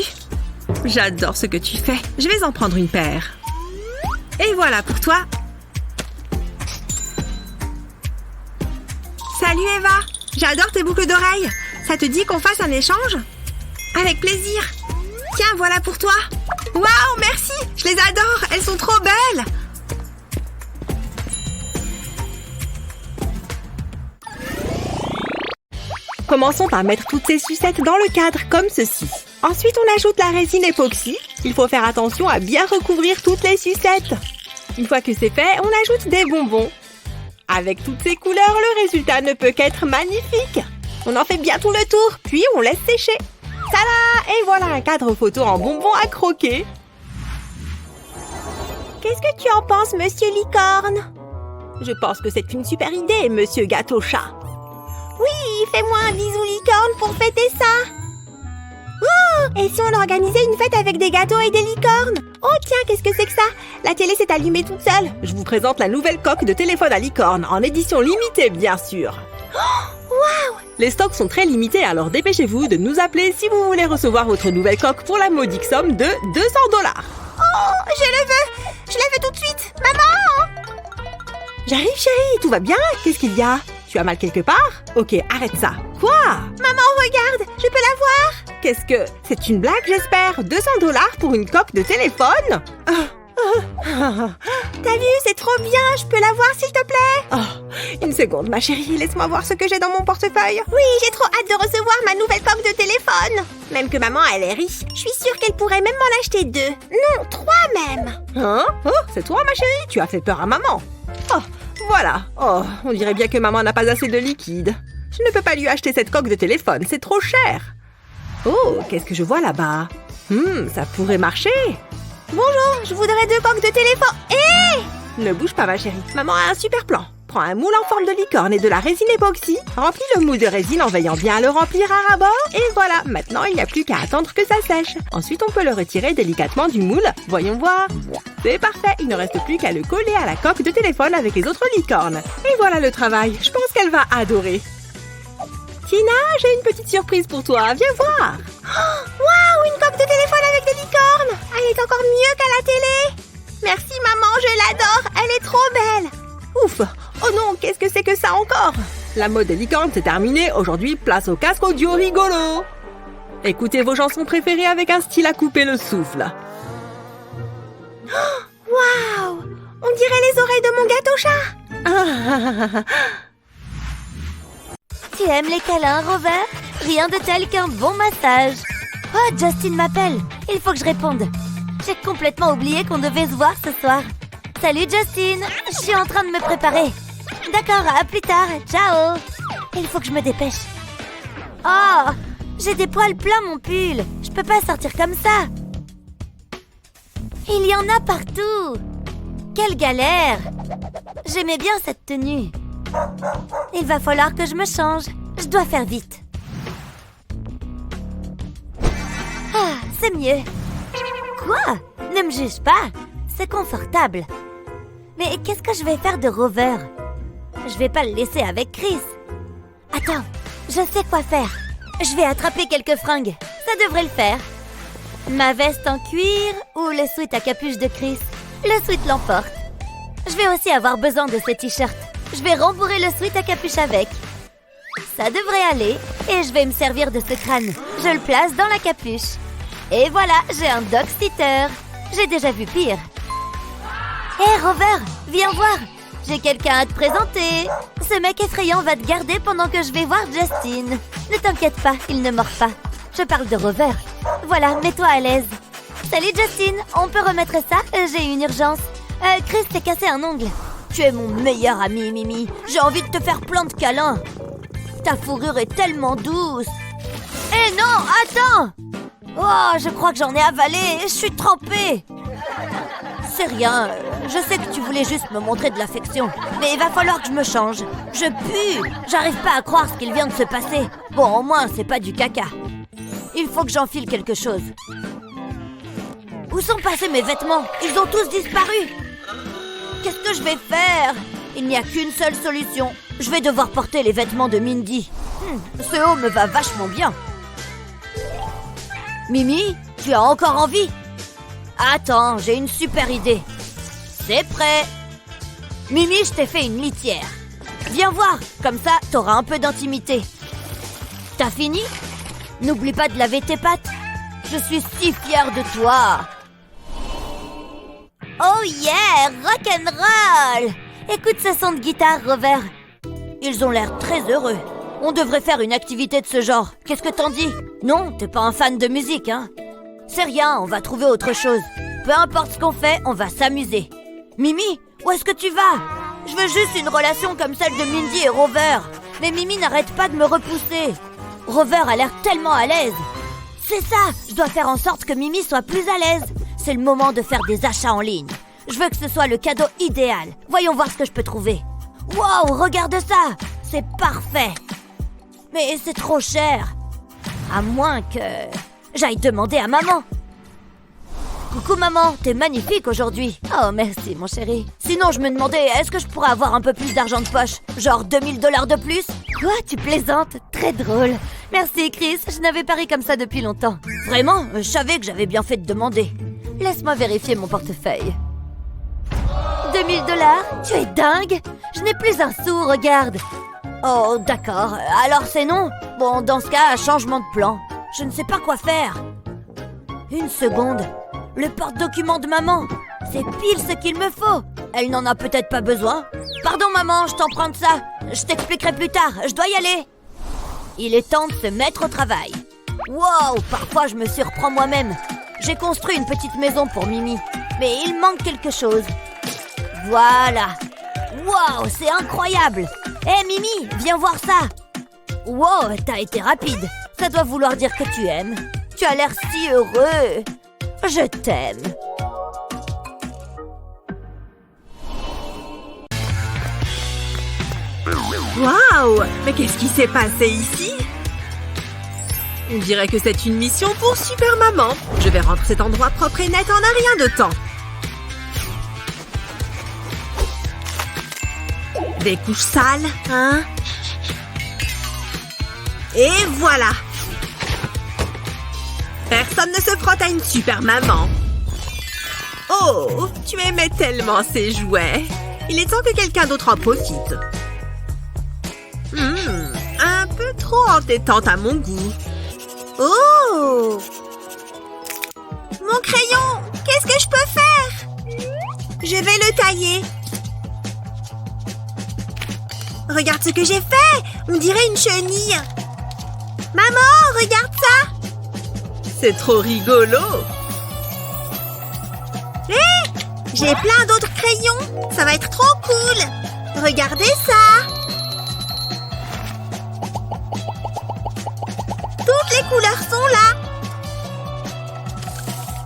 J'adore ce que tu fais. Je vais en prendre une paire. Et voilà pour toi. Salut Eva. J'adore tes boucles d'oreilles. Ça te dit qu'on fasse un échange? Avec plaisir. Tiens, voilà pour toi. Waouh, merci. Je les adore. Elles sont trop belles. Commençons par mettre toutes ces sucettes dans le cadre, comme ceci. Ensuite, on ajoute la résine époxy. Il faut faire attention à bien recouvrir toutes les sucettes. Une fois que c'est fait, on ajoute des bonbons. Avec toutes ces couleurs, le résultat ne peut qu'être magnifique. On en fait bien tout le tour, puis on laisse sécher. Tada! Et voilà un cadre photo en bonbons à croquer. Qu'est-ce que tu en penses, Monsieur Licorne? Je pense que c'est une super idée, Monsieur Gâteau-Chat. Oui, fais-moi un bisou licorne pour fêter ça. Oh, et si on organisait une fête avec des gâteaux et des licornes? Oh tiens, qu'est-ce que c'est que ça? La télé s'est allumée toute seule. Je vous présente la nouvelle coque de téléphone à licorne, en édition limitée bien sûr. Waouh! Les stocks sont très limités, alors dépêchez-vous de nous appeler si vous voulez recevoir votre nouvelle coque pour la modique somme de $200. Oh, je le veux! Je la veux tout de suite! Maman! J'arrive chérie, tout va bien? Qu'est-ce qu'il y a? Tu as mal quelque part? Ok, arrête ça. Quoi? Maman, regarde! Je peux la voir? Qu'est-ce que... C'est une blague, j'espère? $200 pour une coque de téléphone? T'as vu, c'est trop bien! Je peux la voir, s'il te plaît? Oh, une seconde, ma chérie. Laisse-moi voir ce que j'ai dans mon portefeuille. Oui, j'ai trop hâte de recevoir ma nouvelle coque de téléphone! Même que maman, elle est riche. Je suis sûre qu'elle pourrait même m'en acheter 2. Non, 3 même! Hein? Oh, c'est toi, ma chérie? Tu as fait peur à maman. Oh, voilà. Oh, on dirait bien que maman n'a pas assez de liquide. Je ne peux pas lui acheter cette coque de téléphone, c'est trop cher. Oh, qu'est-ce que je vois là-bas? Ça pourrait marcher. Bonjour, je voudrais 2 coques de téléphone. Ne bouge pas, ma chérie. Maman a un super plan. Prends un moule en forme de licorne et de la résine époxy. Remplis le moule de résine en veillant bien à le remplir à ras-bord. Et voilà, maintenant il n'y a plus qu'à attendre que ça sèche. Ensuite, on peut le retirer délicatement du moule. Voyons voir. C'est parfait, il ne reste plus qu'à le coller à la coque de téléphone avec les autres licornes. Et voilà le travail. Je pense qu'elle va adorer. Tina, j'ai une petite surprise pour toi. Viens voir. Waouh, une coque de téléphone avec des licornes! Elle est encore mieux qu'à la télé! Merci maman, je l'adore, elle est trop belle! Ouf! Oh non, qu'est-ce que c'est que ça encore? La mode des licornes c'est terminé. Aujourd'hui, place au casque audio rigolo. Écoutez vos chansons préférées avec un style à couper le souffle. Waouh! On dirait les oreilles de mon gâteau-chat! Tu aimes les câlins, Rover? Rien de tel qu'un bon massage. Oh, Justin m'appelle. Il faut que je réponde. J'ai complètement oublié qu'on devait se voir ce soir. Salut, Justin. Je suis en train de me préparer. D'accord, à plus tard. Ciao. Il faut que je me dépêche. Oh, j'ai des poils pleins, mon pull. Je peux pas sortir comme ça. Il y en a partout. Quelle galère. J'aimais bien cette tenue. Il va falloir que je me change. Je dois faire vite. Ah, c'est mieux. Quoi? Ne me juge pas. C'est confortable. Mais qu'est-ce que je vais faire de Rover? Je vais pas le laisser avec Chris. Attends, je sais quoi faire. Je vais attraper quelques fringues. Ça devrait le faire. Ma veste en cuir ou le sweat à capuche de Chris? Le sweat l'emporte. Je vais aussi avoir besoin de ce t-shirt. Je vais rembourrer le sweat à capuche avec. Ça devrait aller. Et je vais me servir de ce crâne. Je le place dans la capuche. Et voilà, j'ai un dog sitter. J'ai déjà vu pire. Hé, Rover, viens voir. J'ai quelqu'un à te présenter. Ce mec effrayant va te garder pendant que je vais voir Justin. Ne t'inquiète pas, il ne mord pas. Je parle de Rover. Voilà, mets-toi à l'aise. Salut Justin, on peut remettre ça? J'ai une urgence. Chris s'est cassé un ongle. Tu es mon meilleur ami, Mimi. J'ai envie de te faire plein de câlins. Ta fourrure est tellement douce. Eh non, attends! Oh, je crois que j'en ai avalé. Je suis trempée. C'est rien. Je sais que tu voulais juste me montrer de l'affection. Mais il va falloir que je me change. Je pue. J'arrive pas à croire ce qu'il vient de se passer. Bon, au moins, c'est pas du caca. Il faut que j'enfile quelque chose. Où sont passés mes vêtements? Ils ont tous disparu. Qu'est-ce que je vais faire? Il n'y a qu'une seule solution. Je vais devoir porter les vêtements de Mindy. Ce haut me va vachement bien. Mimi, tu as encore envie? Attends, j'ai une super idée. C'est prêt. Mimi, je t'ai fait une litière. Viens voir, comme ça, t'auras un peu d'intimité. T'as fini? N'oublie pas de laver tes pattes. Je suis si fière de toi. Oh yeah, rock'n'roll! Écoute ce son de guitare, Rover. Ils ont l'air très heureux. On devrait faire une activité de ce genre. Qu'est-ce que t'en dis? Non, t'es pas un fan de musique, hein? C'est rien, on va trouver autre chose. Peu importe ce qu'on fait, on va s'amuser. Mimi, où est-ce que tu vas? Je veux juste une relation comme celle de Mindy et Rover. Mais Mimi n'arrête pas de me repousser. Rover a l'air tellement à l'aise. C'est ça! Je dois faire en sorte que Mimi soit plus à l'aise. C'est le moment de faire des achats en ligne. Je veux que ce soit le cadeau idéal. Voyons voir ce que je peux trouver. Wow, regarde ça! C'est parfait! Mais c'est trop cher. À moins que j'aille demander à maman. Coucou maman, t'es magnifique aujourd'hui. Oh merci mon chéri. Sinon je me demandais, est-ce que je pourrais avoir un peu plus d'argent de poche? Genre $2000 de plus? Quoi, tu plaisantes? Très drôle. Merci Chris, je n'avais pas ri comme ça depuis longtemps. Vraiment, je savais que j'avais bien fait de demander. Laisse-moi vérifier mon portefeuille. $2000? Tu es dingue? Je n'ai plus un sou, regarde. Oh d'accord, alors c'est non? Bon, dans ce cas, changement de plan. Je ne sais pas quoi faire. Une seconde. Le porte-document de maman. C'est pile ce qu'il me faut. Elle n'en a peut-être pas besoin. Pardon maman, je t'emprunte ça. Je t'expliquerai plus tard, je dois y aller. Il est temps de se mettre au travail. Wow, parfois je me surprends moi-même. J'ai construit une petite maison pour Mimi. Mais il manque quelque chose. Voilà. Wow, c'est incroyable. Hé Mimi, viens voir ça. Wow, t'as été rapide. Ça doit vouloir dire que tu aimes. Tu as l'air si heureux. Je t'aime. Waouh! Mais qu'est-ce qui s'est passé ici? On dirait que c'est une mission pour Super Maman. Je vais rendre cet endroit propre et net en un rien de temps. Des couches sales, hein? Et voilà! Personne ne se frotte à une Super Maman. Oh, tu aimais tellement ces jouets. Il est temps que quelqu'un d'autre en profite. Un peu trop entêtante à mon goût. Oh! Mon crayon! Qu'est-ce que je peux faire? Je vais le tailler. Regarde ce que j'ai fait! On dirait une chenille. Maman, regarde ça! C'est trop rigolo. Hé! J'ai plein d'autres crayons. Ça va être trop cool. Regardez ça! Toutes les couleurs sont là.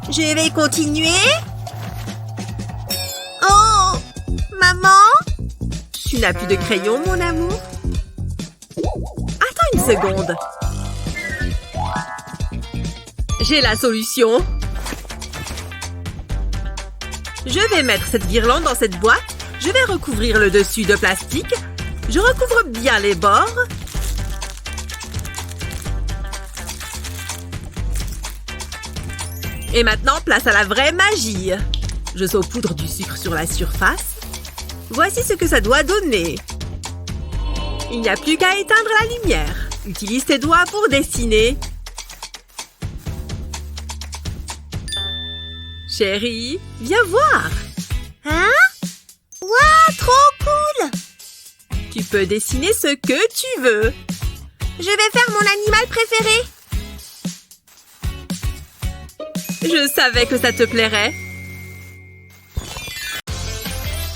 Je vais continuer. Oh! Maman? Tu n'as plus de crayon, mon amour? Attends une seconde. J'ai la solution. Je vais mettre cette guirlande dans cette boîte. Je vais recouvrir le dessus de plastique. Je recouvre bien les bords. Et maintenant, place à la vraie magie. Je saupoudre du sucre sur la surface. Voici ce que ça doit donner. Il n'y a plus qu'à éteindre la lumière. Utilise tes doigts pour dessiner. Chérie, viens voir. Hein? Waouh, trop cool! Tu peux dessiner ce que tu veux. Je vais faire mon animal préféré. Je savais que ça te plairait.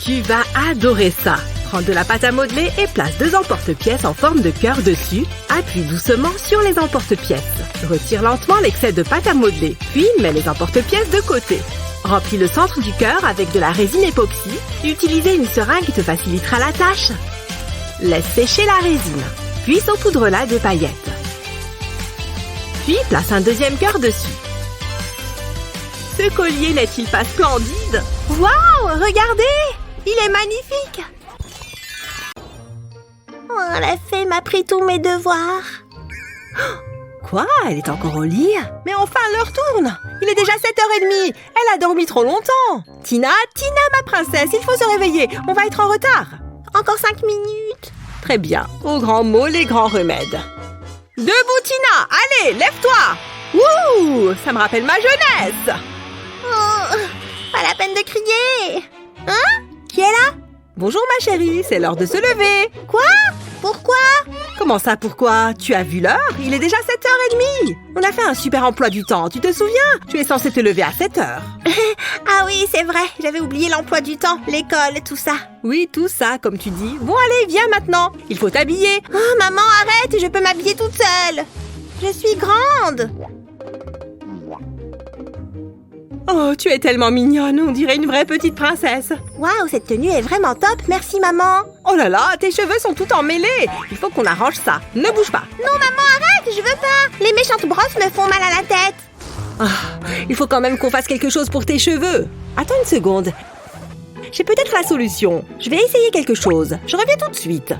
Tu vas adorer ça. Prends de la pâte à modeler et place 2 emporte-pièces en forme de cœur dessus. Appuie doucement sur les emporte-pièces. Retire lentement l'excès de pâte à modeler. Puis, mets les emporte-pièces de côté. Remplis le centre du cœur avec de la résine époxy. Utilisez une seringue qui te facilitera la tâche. Laisse sécher la résine. Puis saupoudre-la de paillettes. Puis, place un deuxième cœur dessus. Ce collier n'est-il pas splendide? Waouh, regardez! Il est magnifique! Oh, la fée m'a pris tous mes devoirs. Quoi? Elle est encore au lit? Mais enfin, l'heure tourne! Il est déjà 7h30! Elle a dormi trop longtemps! Tina, ma princesse, il faut se réveiller! On va être en retard! Encore 5 minutes! Très bien. Aux grands mots, les grands remèdes. Debout, Tina! Allez, lève-toi! Wouh! Ça me rappelle ma jeunesse! Oh, pas la peine de crier! Hein? Qui est là? Bonjour ma chérie, c'est l'heure de se lever. Quoi? Pourquoi? Comment ça, pourquoi? Tu as vu l'heure? Il est déjà 7h30. On a fait un super emploi du temps, tu te souviens? Tu es censé te lever à 7h. Ah oui, c'est vrai, j'avais oublié l'emploi du temps, l'école, tout ça. Oui, tout ça, comme tu dis. Bon, allez, viens maintenant. Il faut t'habiller. Oh, maman, arrête, je peux m'habiller toute seule. Je suis grande. Oh, tu es tellement mignonne, on dirait une vraie petite princesse. Waouh, cette tenue est vraiment top, merci maman. Oh là là, tes cheveux sont tout emmêlés. Il faut qu'on arrange ça. Ne bouge pas. Non maman, arrête, je veux pas. Les méchantes brosses me font mal à la tête. Ah, il faut quand même qu'on fasse quelque chose pour tes cheveux. Attends une seconde. J'ai peut-être la solution. Je vais essayer quelque chose. Je reviens tout de suite.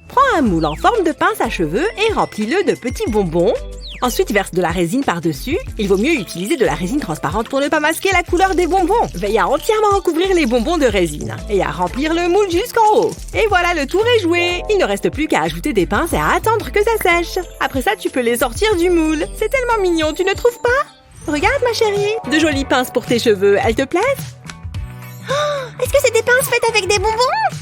Prends un moule en forme de pince à cheveux et remplis-le de petits bonbons. Ensuite, verse de la résine par-dessus. Il vaut mieux utiliser de la résine transparente pour ne pas masquer la couleur des bonbons. Veille à entièrement recouvrir les bonbons de résine et à remplir le moule jusqu'en haut. Et voilà, le tour est joué. Il ne reste plus qu'à ajouter des pinces et à attendre que ça sèche. Après ça, tu peux les sortir du moule. C'est tellement mignon, tu ne trouves pas? Regarde, ma chérie. De jolies pinces pour tes cheveux, elles te plaisent? Est-ce que c'est des pinces faites avec des bonbons?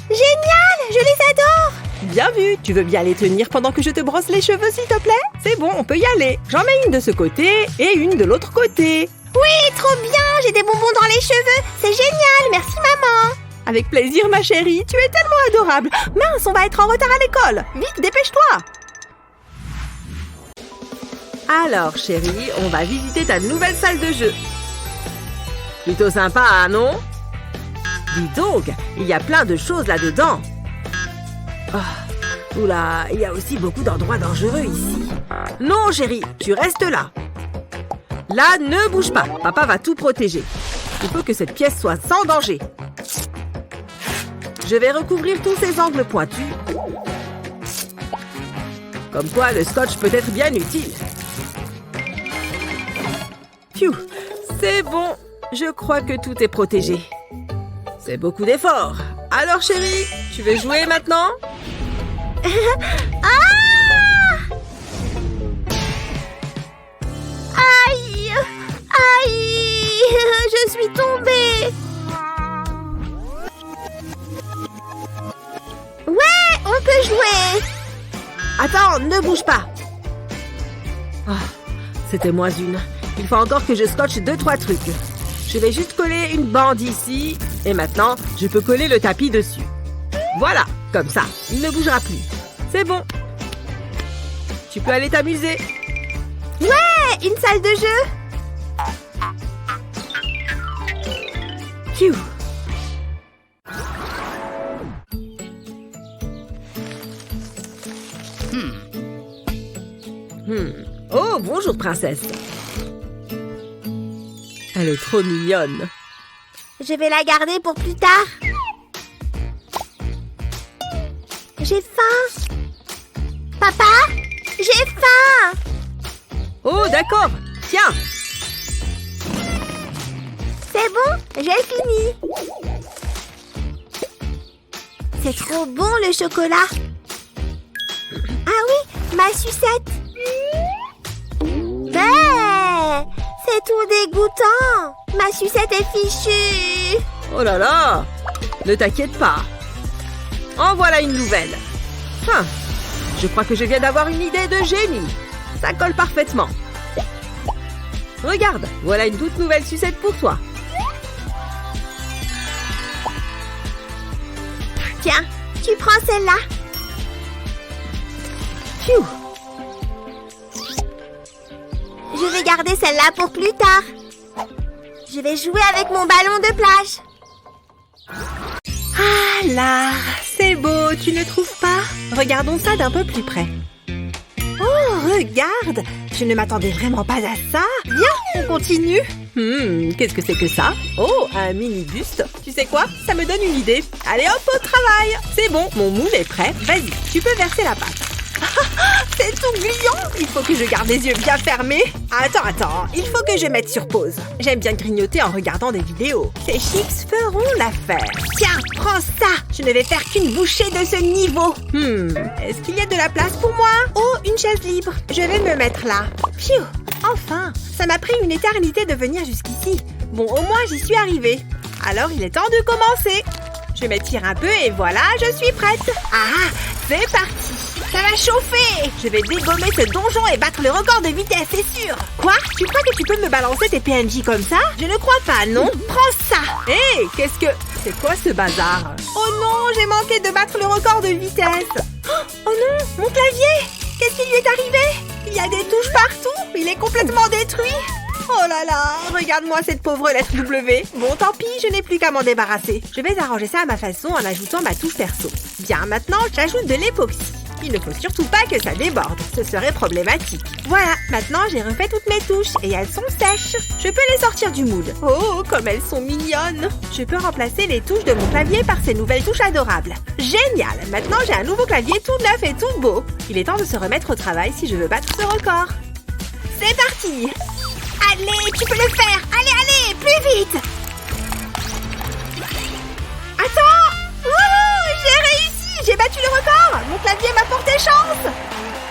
Génial, je les adore. Bien vu. Tu veux bien les tenir pendant que je te brosse les cheveux, s'il te plaît? C'est bon, on peut y aller. J'en mets une de ce côté et une de l'autre côté. Oui, trop bien, j'ai des bonbons dans les cheveux. C'est génial, merci maman. Avec plaisir, ma chérie. Tu es tellement adorable. Mince, on va être en retard à l'école. Vite, dépêche-toi. Alors, chérie, on va visiter ta nouvelle salle de jeu. Plutôt sympa, hein, non? Dis donc, il y a plein de choses là-dedans. Oh, oula, il y a aussi beaucoup d'endroits dangereux ici. Non, chérie, tu restes là. Là, ne bouge pas. Papa va tout protéger. Il faut que cette pièce soit sans danger. Je vais recouvrir tous ces angles pointus. Comme quoi, le scotch peut être bien utile. Phew, c'est bon. Je crois que tout est protégé. C'est beaucoup d'efforts. Alors, chérie, tu veux jouer maintenant? Ah! Aïe! Aïe! Je suis tombée! Ouais, on peut jouer! Attends, ne bouge pas. Ah, c'était moins une. Il faut encore que je scotche 2-3 trucs. Je vais juste coller une bande ici. Et maintenant, je peux coller le tapis dessus. Voilà, comme ça, il ne bougera plus. C'est bon. Tu peux aller t'amuser. Ouais, une salle de jeu! Phew. Oh, bonjour, princesse. Elle est trop mignonne. Je vais la garder pour plus tard. J'ai faim. Papa, j'ai faim. Oh, d'accord. Tiens. C'est bon, j'ai fini. C'est trop bon le chocolat. Ah oui, ma sucette. C'est tout dégoûtant. Ma sucette est fichue. Oh là là. Ne t'inquiète pas. En voilà une nouvelle. Je crois que je viens d'avoir une idée de génie. Ça colle parfaitement. Regarde, voilà une toute nouvelle sucette pour toi. Tiens, tu prends celle-là. Phew. Je vais garder celle-là pour plus tard. Je vais jouer avec mon ballon de plage. Ah là, c'est beau, tu ne trouves pas? Regardons ça d'un peu plus près. Oh, regarde! Je ne m'attendais vraiment pas à ça. Viens, on continue. Qu'est-ce que c'est que ça? Oh, un mini buste. Tu sais quoi? Ça me donne une idée. Allez hop, au travail. C'est bon, mon moule est prêt. Vas-y, tu peux verser la pâte. C'est tout gluant. Il faut que je garde les yeux bien fermés. Attends, il faut que je mette sur pause. J'aime bien grignoter en regardant des vidéos. Ces chips feront l'affaire. Tiens, prends ça. Je ne vais faire qu'une bouchée de ce niveau. Est-ce qu'il y a de la place pour moi? Oh, une chaise libre. Je vais me mettre là. Pfiou, enfin. Ça m'a pris une éternité de venir jusqu'ici. Bon, au moins j'y suis arrivée. Alors il est temps de commencer. Je m'étire un peu et voilà, je suis prête. Ah, c'est parti. Ça va chauffer. Je vais dégommer ce donjon et battre le record de vitesse, c'est sûr. Quoi? Tu crois que tu peux me balancer tes PNJ comme ça? Je ne crois pas, non? Prends ça. Hé, qu'est-ce que... C'est quoi ce bazar? Oh non, j'ai manqué de battre le record de vitesse. Oh non, mon clavier. Qu'est-ce qui lui est arrivé? Il y a des touches partout. Il est complètement détruit. Oh là là, regarde-moi cette pauvre lettre W. Bon, tant pis, je n'ai plus qu'à m'en débarrasser. Je vais arranger ça à ma façon en ajoutant ma touche perso. Bien, maintenant, j'ajoute de l'époxy. Il ne faut surtout pas que ça déborde, ce serait problématique. Voilà, maintenant j'ai refait toutes mes touches et elles sont sèches. Je peux les sortir du moule. Oh, comme elles sont mignonnes. Je peux remplacer les touches de mon clavier par ces nouvelles touches adorables. Génial, maintenant j'ai un nouveau clavier tout neuf et tout beau. Il est temps de se remettre au travail si je veux battre ce record. C'est parti. Allez, tu peux le faire. Allez, plus vite. Attends. Wouhou, j'ai réussi. J'ai battu le record. Mon clavier m'a porté chance.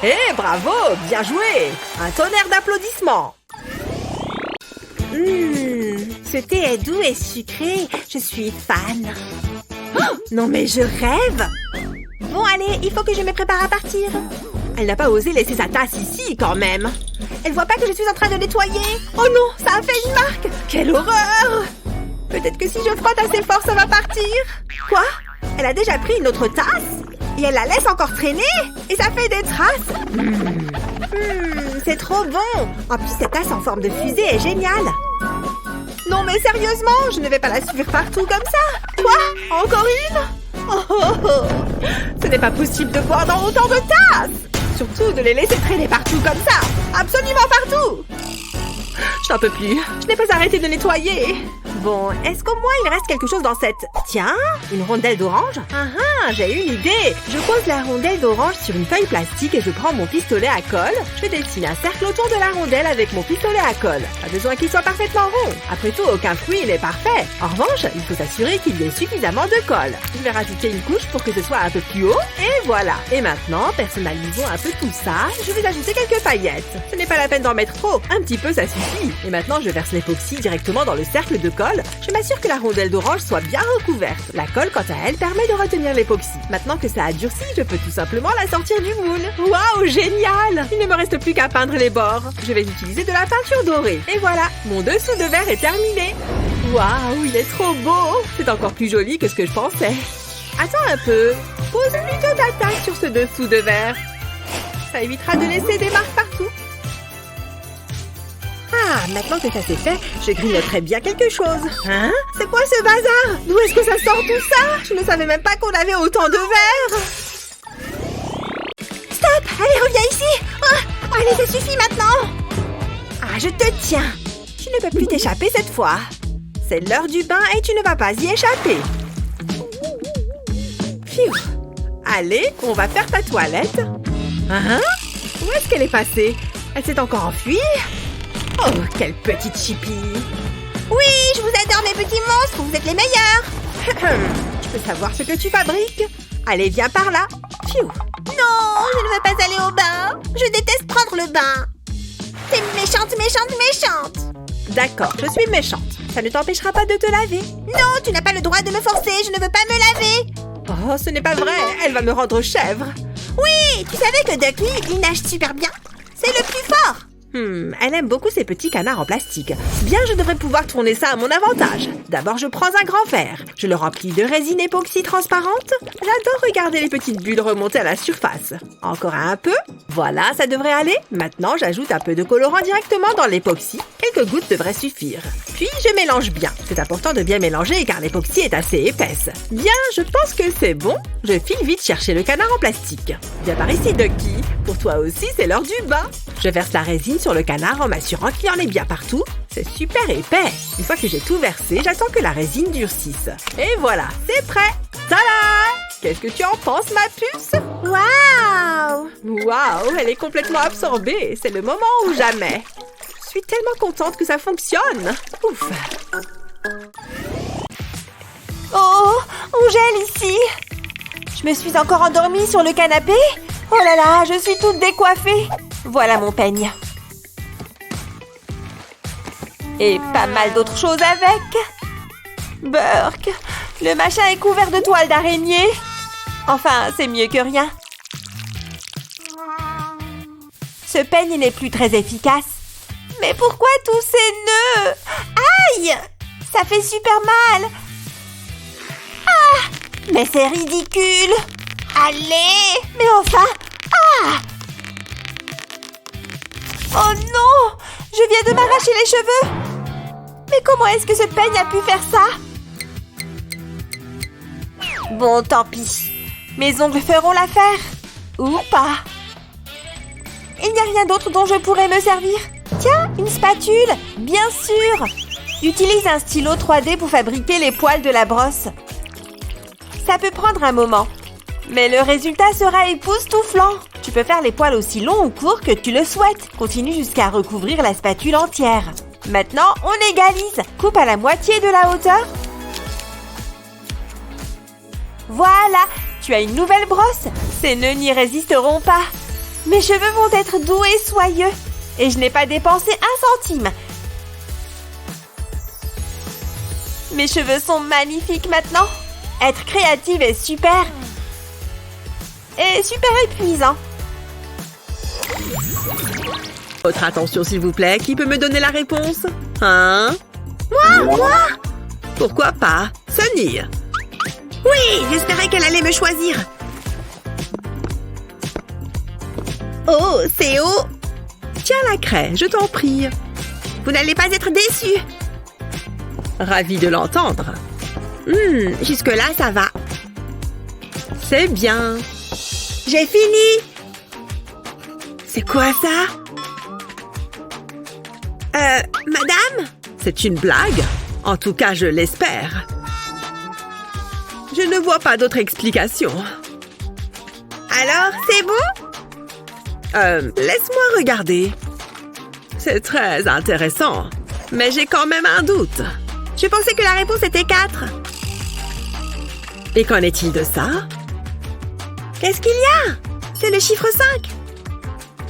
Eh, bravo, bien joué. Un tonnerre d'applaudissements. Ce thé est doux et sucré. Je suis fan. Oh, non mais je rêve. Bon, allez, il faut que je me prépare à partir. Elle n'a pas osé laisser sa tasse ici, quand même. Elle voit pas que je suis en train de nettoyer. Oh non, ça a fait une marque. Quelle horreur. Peut-être que si je frotte assez fort, ça va partir. Quoi? Elle a déjà pris une autre tasse? Et elle la laisse encore traîner? Et ça fait des traces? C'est trop bon. En plus, cette tasse en forme de fusée est géniale. Non mais sérieusement, je ne vais pas la suivre partout comme ça. Quoi? Encore une? Oh. Ce n'est pas possible de boire dans autant de tasses. Surtout de les laisser traîner partout comme ça. Absolument partout. Je n'en peux plus. Je n'ai pas arrêté de nettoyer. Bon, est-ce qu'au moins il reste quelque chose dans cette... Tiens, une rondelle d'orange? J'ai une idée. Je pose la rondelle d'orange sur une feuille plastique et je prends mon pistolet à colle. Je dessine un cercle autour de la rondelle avec mon pistolet à colle. Pas besoin qu'il soit parfaitement rond. Après tout, aucun fruit n'est parfait. En revanche, il faut s'assurer qu'il y ait suffisamment de colle. Je vais rajouter une couche pour que ce soit un peu plus haut. Et voilà. Et maintenant, personnalisons un peu tout ça. Je vais ajouter quelques paillettes. Ce n'est pas la peine d'en mettre trop. Un petit peu, ça suffit. Et maintenant, je verse l'époxy directement dans le cercle de colle. Je m'assure que la rondelle d'orange soit bien recouverte. La colle, quant à elle, permet de retenir l'époxy. Maintenant que ça a durci, je peux tout simplement la sortir du moule. Waouh, génial! Il ne me reste plus qu'à peindre les bords. Je vais utiliser de la peinture dorée. Et voilà, mon dessous de verre est terminé. Waouh, il est trop beau! C'est encore plus joli que ce que je pensais. Attends un peu. Pose plutôt ta tasse sur ce dessous de verre. Ça évitera de laisser des marques partout. Ah, maintenant que ça c'est fait, je grignoterai bien quelque chose. Hein? C'est quoi ce bazar? D'où est-ce que ça sort tout ça? Je ne savais même pas qu'on avait autant de verres. Stop! Allez, reviens ici! Oh, allez, ça suffit maintenant! Ah, je te tiens. Tu ne peux plus t'échapper cette fois. C'est l'heure du bain et tu ne vas pas y échapper. Pfiou. Allez, on va faire ta toilette. Hein? Où est-ce qu'elle est passée? Elle s'est encore enfuie? Oh, quelle petite chipie! Oui, je vous adore mes petits monstres, vous êtes les meilleurs! Je peux savoir ce que tu fabriques? Allez, viens par là! Pfiou! Non, je ne veux pas aller au bain! Je déteste prendre le bain! C'est méchante! D'accord, je suis méchante. Ça ne t'empêchera pas de te laver. Non, tu n'as pas le droit de me forcer, je ne veux pas me laver! Oh, ce n'est pas vrai, elle va me rendre chèvre! Oui, tu savais que Ducky, il nage super bien? C'est le plus fort! Elle aime beaucoup ces petits canards en plastique. Bien, je devrais pouvoir tourner ça à mon avantage. D'abord, je prends un grand verre. Je le remplis de résine époxy transparente. J'adore regarder les petites bulles remonter à la surface. Encore un peu. Voilà, ça devrait aller. Maintenant, j'ajoute un peu de colorant directement dans l'époxy. Quelques gouttes devraient suffire. Puis, je mélange bien. C'est important de bien mélanger car l'époxy est assez épaisse. Bien, je pense que c'est bon. Je file vite chercher le canard en plastique. Viens par ici, Ducky. Pour toi aussi, c'est l'heure du bain. Je verse la résine sur le canard en m'assurant qu'il y en ait bien partout. C'est super épais. Une fois que j'ai tout versé, j'attends que la résine durcisse. Et voilà, c'est prêt. Tada! Qu'est-ce que tu en penses, ma puce? Waouh! Waouh, elle est complètement absorbée. C'est le moment ou jamais. Je suis tellement contente que ça fonctionne. Ouf. Oh, on gèle ici. Je me suis encore endormie sur le canapé. Oh là là, je suis toute décoiffée. Voilà mon peigne. Et pas mal d'autres choses avec. Burk, le machin est couvert de toiles d'araignée. Enfin, c'est mieux que rien. Ce peigne n'est plus très efficace. Mais pourquoi tous ces nœuds? Aïe! Ça fait super mal. Ah! Mais c'est ridicule. Allez! Mais enfin! Ah! Oh non! Je viens de m'arracher les cheveux. Mais comment est-ce que ce peigne a pu faire ça? Bon, tant pis. Mes ongles feront l'affaire. Ou pas. Il n'y a rien d'autre dont je pourrais me servir. Tiens, une spatule. Bien sûr. Utilise un stylo 3D pour fabriquer les poils de la brosse. Ça peut prendre un moment. Mais le résultat sera époustouflant. Tu peux faire les poils aussi longs ou courts que tu le souhaites. Continue jusqu'à recouvrir la spatule entière. Maintenant, on égalise. Coupe à la moitié de la hauteur. Voilà, tu as une nouvelle brosse. Ces nœuds n'y résisteront pas. Mes cheveux vont être doux et soyeux. Et je n'ai pas dépensé 1 centime. Mes cheveux sont magnifiques maintenant. Être créative est super. Et super épuisant. Votre attention, s'il vous plaît. Qui peut me donner la réponse? Hein? Moi? Pourquoi pas? Sunny. Oui, j'espérais qu'elle allait me choisir. Oh, c'est haut. Tiens la craie, je t'en prie. Vous n'allez pas être déçus. Ravi de l'entendre. Jusque-là, ça va. C'est bien. J'ai fini. C'est quoi ça? Madame? C'est une blague? En tout cas, je l'espère. Je ne vois pas d'autre explication. Alors, c'est bon? Laisse-moi regarder. C'est très intéressant, mais j'ai quand même un doute. Je pensais que la réponse était 4. Et qu'en est-il de ça? Qu'est-ce qu'il y a? C'est le chiffre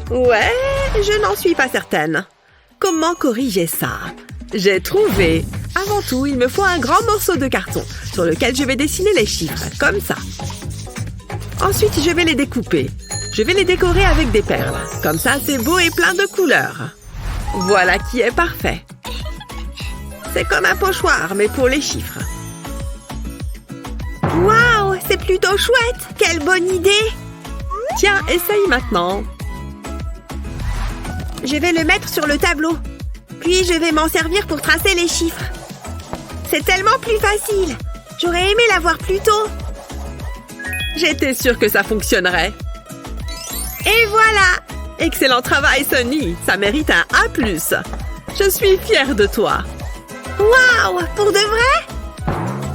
5. Ouais, je n'en suis pas certaine. Comment corriger ça? J'ai trouvé. Avant tout, il me faut un grand morceau de carton sur lequel je vais dessiner les chiffres, comme ça. Ensuite, je vais les découper. Je vais les décorer avec des perles. Comme ça, c'est beau et plein de couleurs. Voilà qui est parfait. C'est comme un pochoir, mais pour les chiffres. Waouh, c'est plutôt chouette. Quelle bonne idée. Tiens, essaye maintenant. Je vais le mettre sur le tableau. Puis, je vais m'en servir pour tracer les chiffres. C'est tellement plus facile. J'aurais aimé l'avoir plus tôt. J'étais sûre que ça fonctionnerait. Et voilà. Excellent travail, Sunny. Ça mérite un A+. Je suis fière de toi. Waouh, pour de vrai?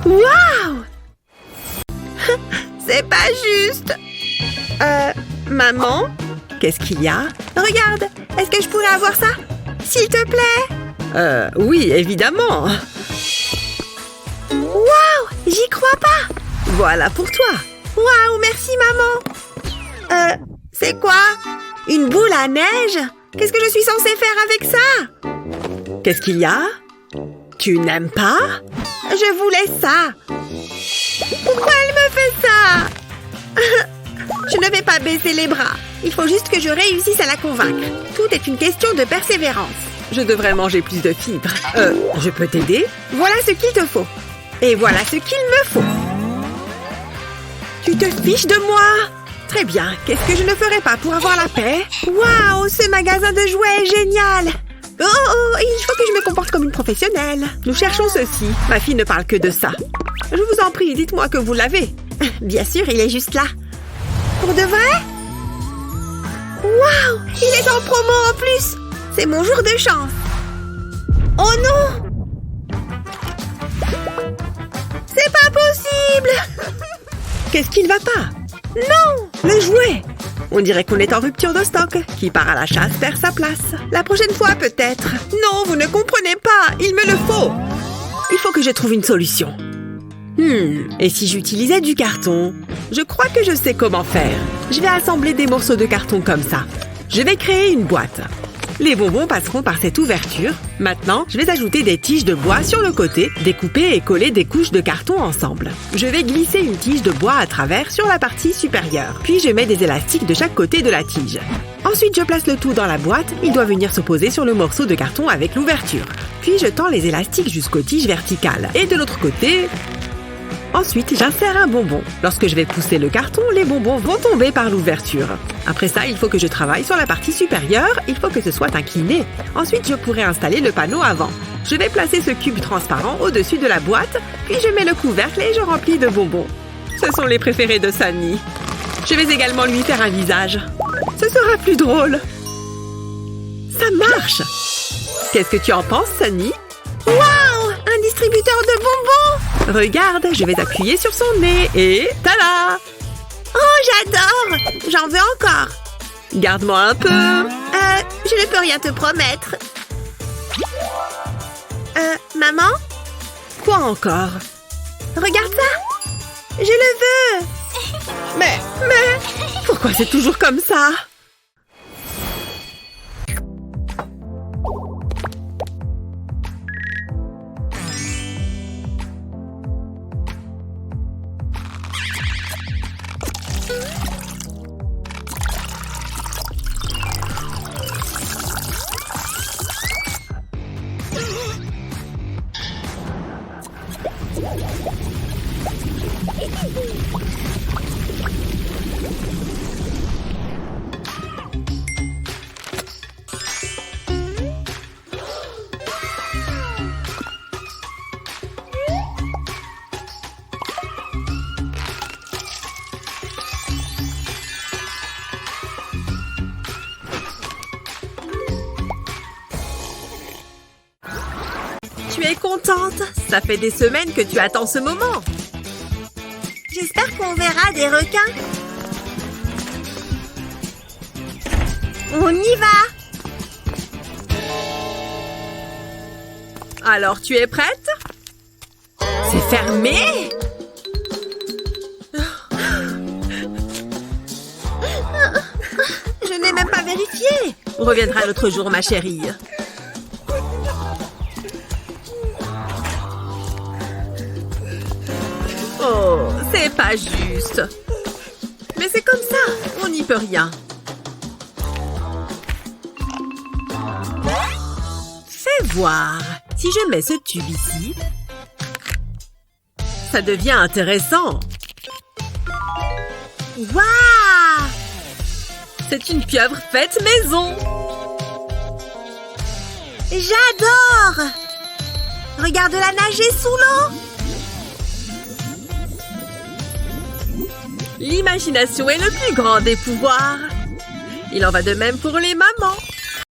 Waouh. C'est pas juste. Maman? Qu'est-ce qu'il y a? Regarde, est-ce que je pourrais avoir ça? S'il te plaît? Oui, évidemment. Waouh, j'y crois pas. Voilà pour toi. Waouh, merci maman. C'est quoi? Une boule à neige? Qu'est-ce que je suis censée faire avec ça? Qu'est-ce qu'il y a? Tu n'aimes pas? Je voulais ça. Pourquoi elle me fait ça? Je ne vais pas baisser les bras. Il faut juste que je réussisse à la convaincre. Tout est une question de persévérance. Je devrais manger plus de fibres. Je peux t'aider? Voilà ce qu'il te faut. Et voilà ce qu'il me faut. Tu te fiches de moi? Très bien. Qu'est-ce que je ne ferais pas pour avoir la paix? Waouh, ce magasin de jouets est génial. Oh, il faut que je me comporte comme une professionnelle. Nous cherchons ceci. Ma fille ne parle que de ça. Je vous en prie, dites-moi que vous l'avez. Bien sûr, il est juste là. Pour de vrai? Waouh, il est en promo en plus. C'est mon jour de chance. Oh non! C'est pas possible! Qu'est-ce qui ne va pas? Non! Le jouet! On dirait qu'on est en rupture de stock. Qui part à la chasse perd sa place. La prochaine fois, peut-être. Non, vous ne comprenez pas. Il me le faut. Il faut que je trouve une solution. Et si j'utilisais du carton? Je crois que je sais comment faire. Je vais assembler des morceaux de carton comme ça. Je vais créer une boîte. Les bonbons passeront par cette ouverture. Maintenant, je vais ajouter des tiges de bois sur le côté, découper et coller des couches de carton ensemble. Je vais glisser une tige de bois à travers sur la partie supérieure. Puis je mets des élastiques de chaque côté de la tige. Ensuite, je place le tout dans la boîte. Il doit venir se poser sur le morceau de carton avec l'ouverture. Puis je tends les élastiques jusqu'aux tiges verticales. Et de l'autre côté... Ensuite, j'insère un bonbon. Lorsque je vais pousser le carton, les bonbons vont tomber par l'ouverture. Après ça, il faut que je travaille sur la partie supérieure. Il faut que ce soit incliné. Ensuite, je pourrai installer le panneau avant. Je vais placer ce cube transparent au-dessus de la boîte, puis je mets le couvercle et je remplis de bonbons. Ce sont les préférés de Sunny. Je vais également lui faire un visage. Ce sera plus drôle. Ça marche! Qu'est-ce que tu en penses, Sunny? Waouh! Un distributeur de bonbons! Regarde, je vais appuyer sur son nez et tada! Oh, j'adore! J'en veux encore! Garde-moi un peu! Je ne peux rien te promettre. Maman? Quoi encore? Regarde ça! Je le veux! Mais, pourquoi c'est toujours comme ça? Tu es contente? Ça fait des semaines que tu attends ce moment. J'espère qu'on verra des requins. On y va! Alors, tu es prête? C'est fermé? Je n'ai même pas vérifié. On reviendra l'autre jour, ma chérie. Oh, c'est pas juste. Mais c'est comme ça, on n'y peut rien. Fais voir. Si je mets ce tube ici, ça devient intéressant. Waouh! C'est une pieuvre faite maison. J'adore! Regarde-la nager sous l'eau! L'imagination est le plus grand des pouvoirs. Il en va de même pour les mamans.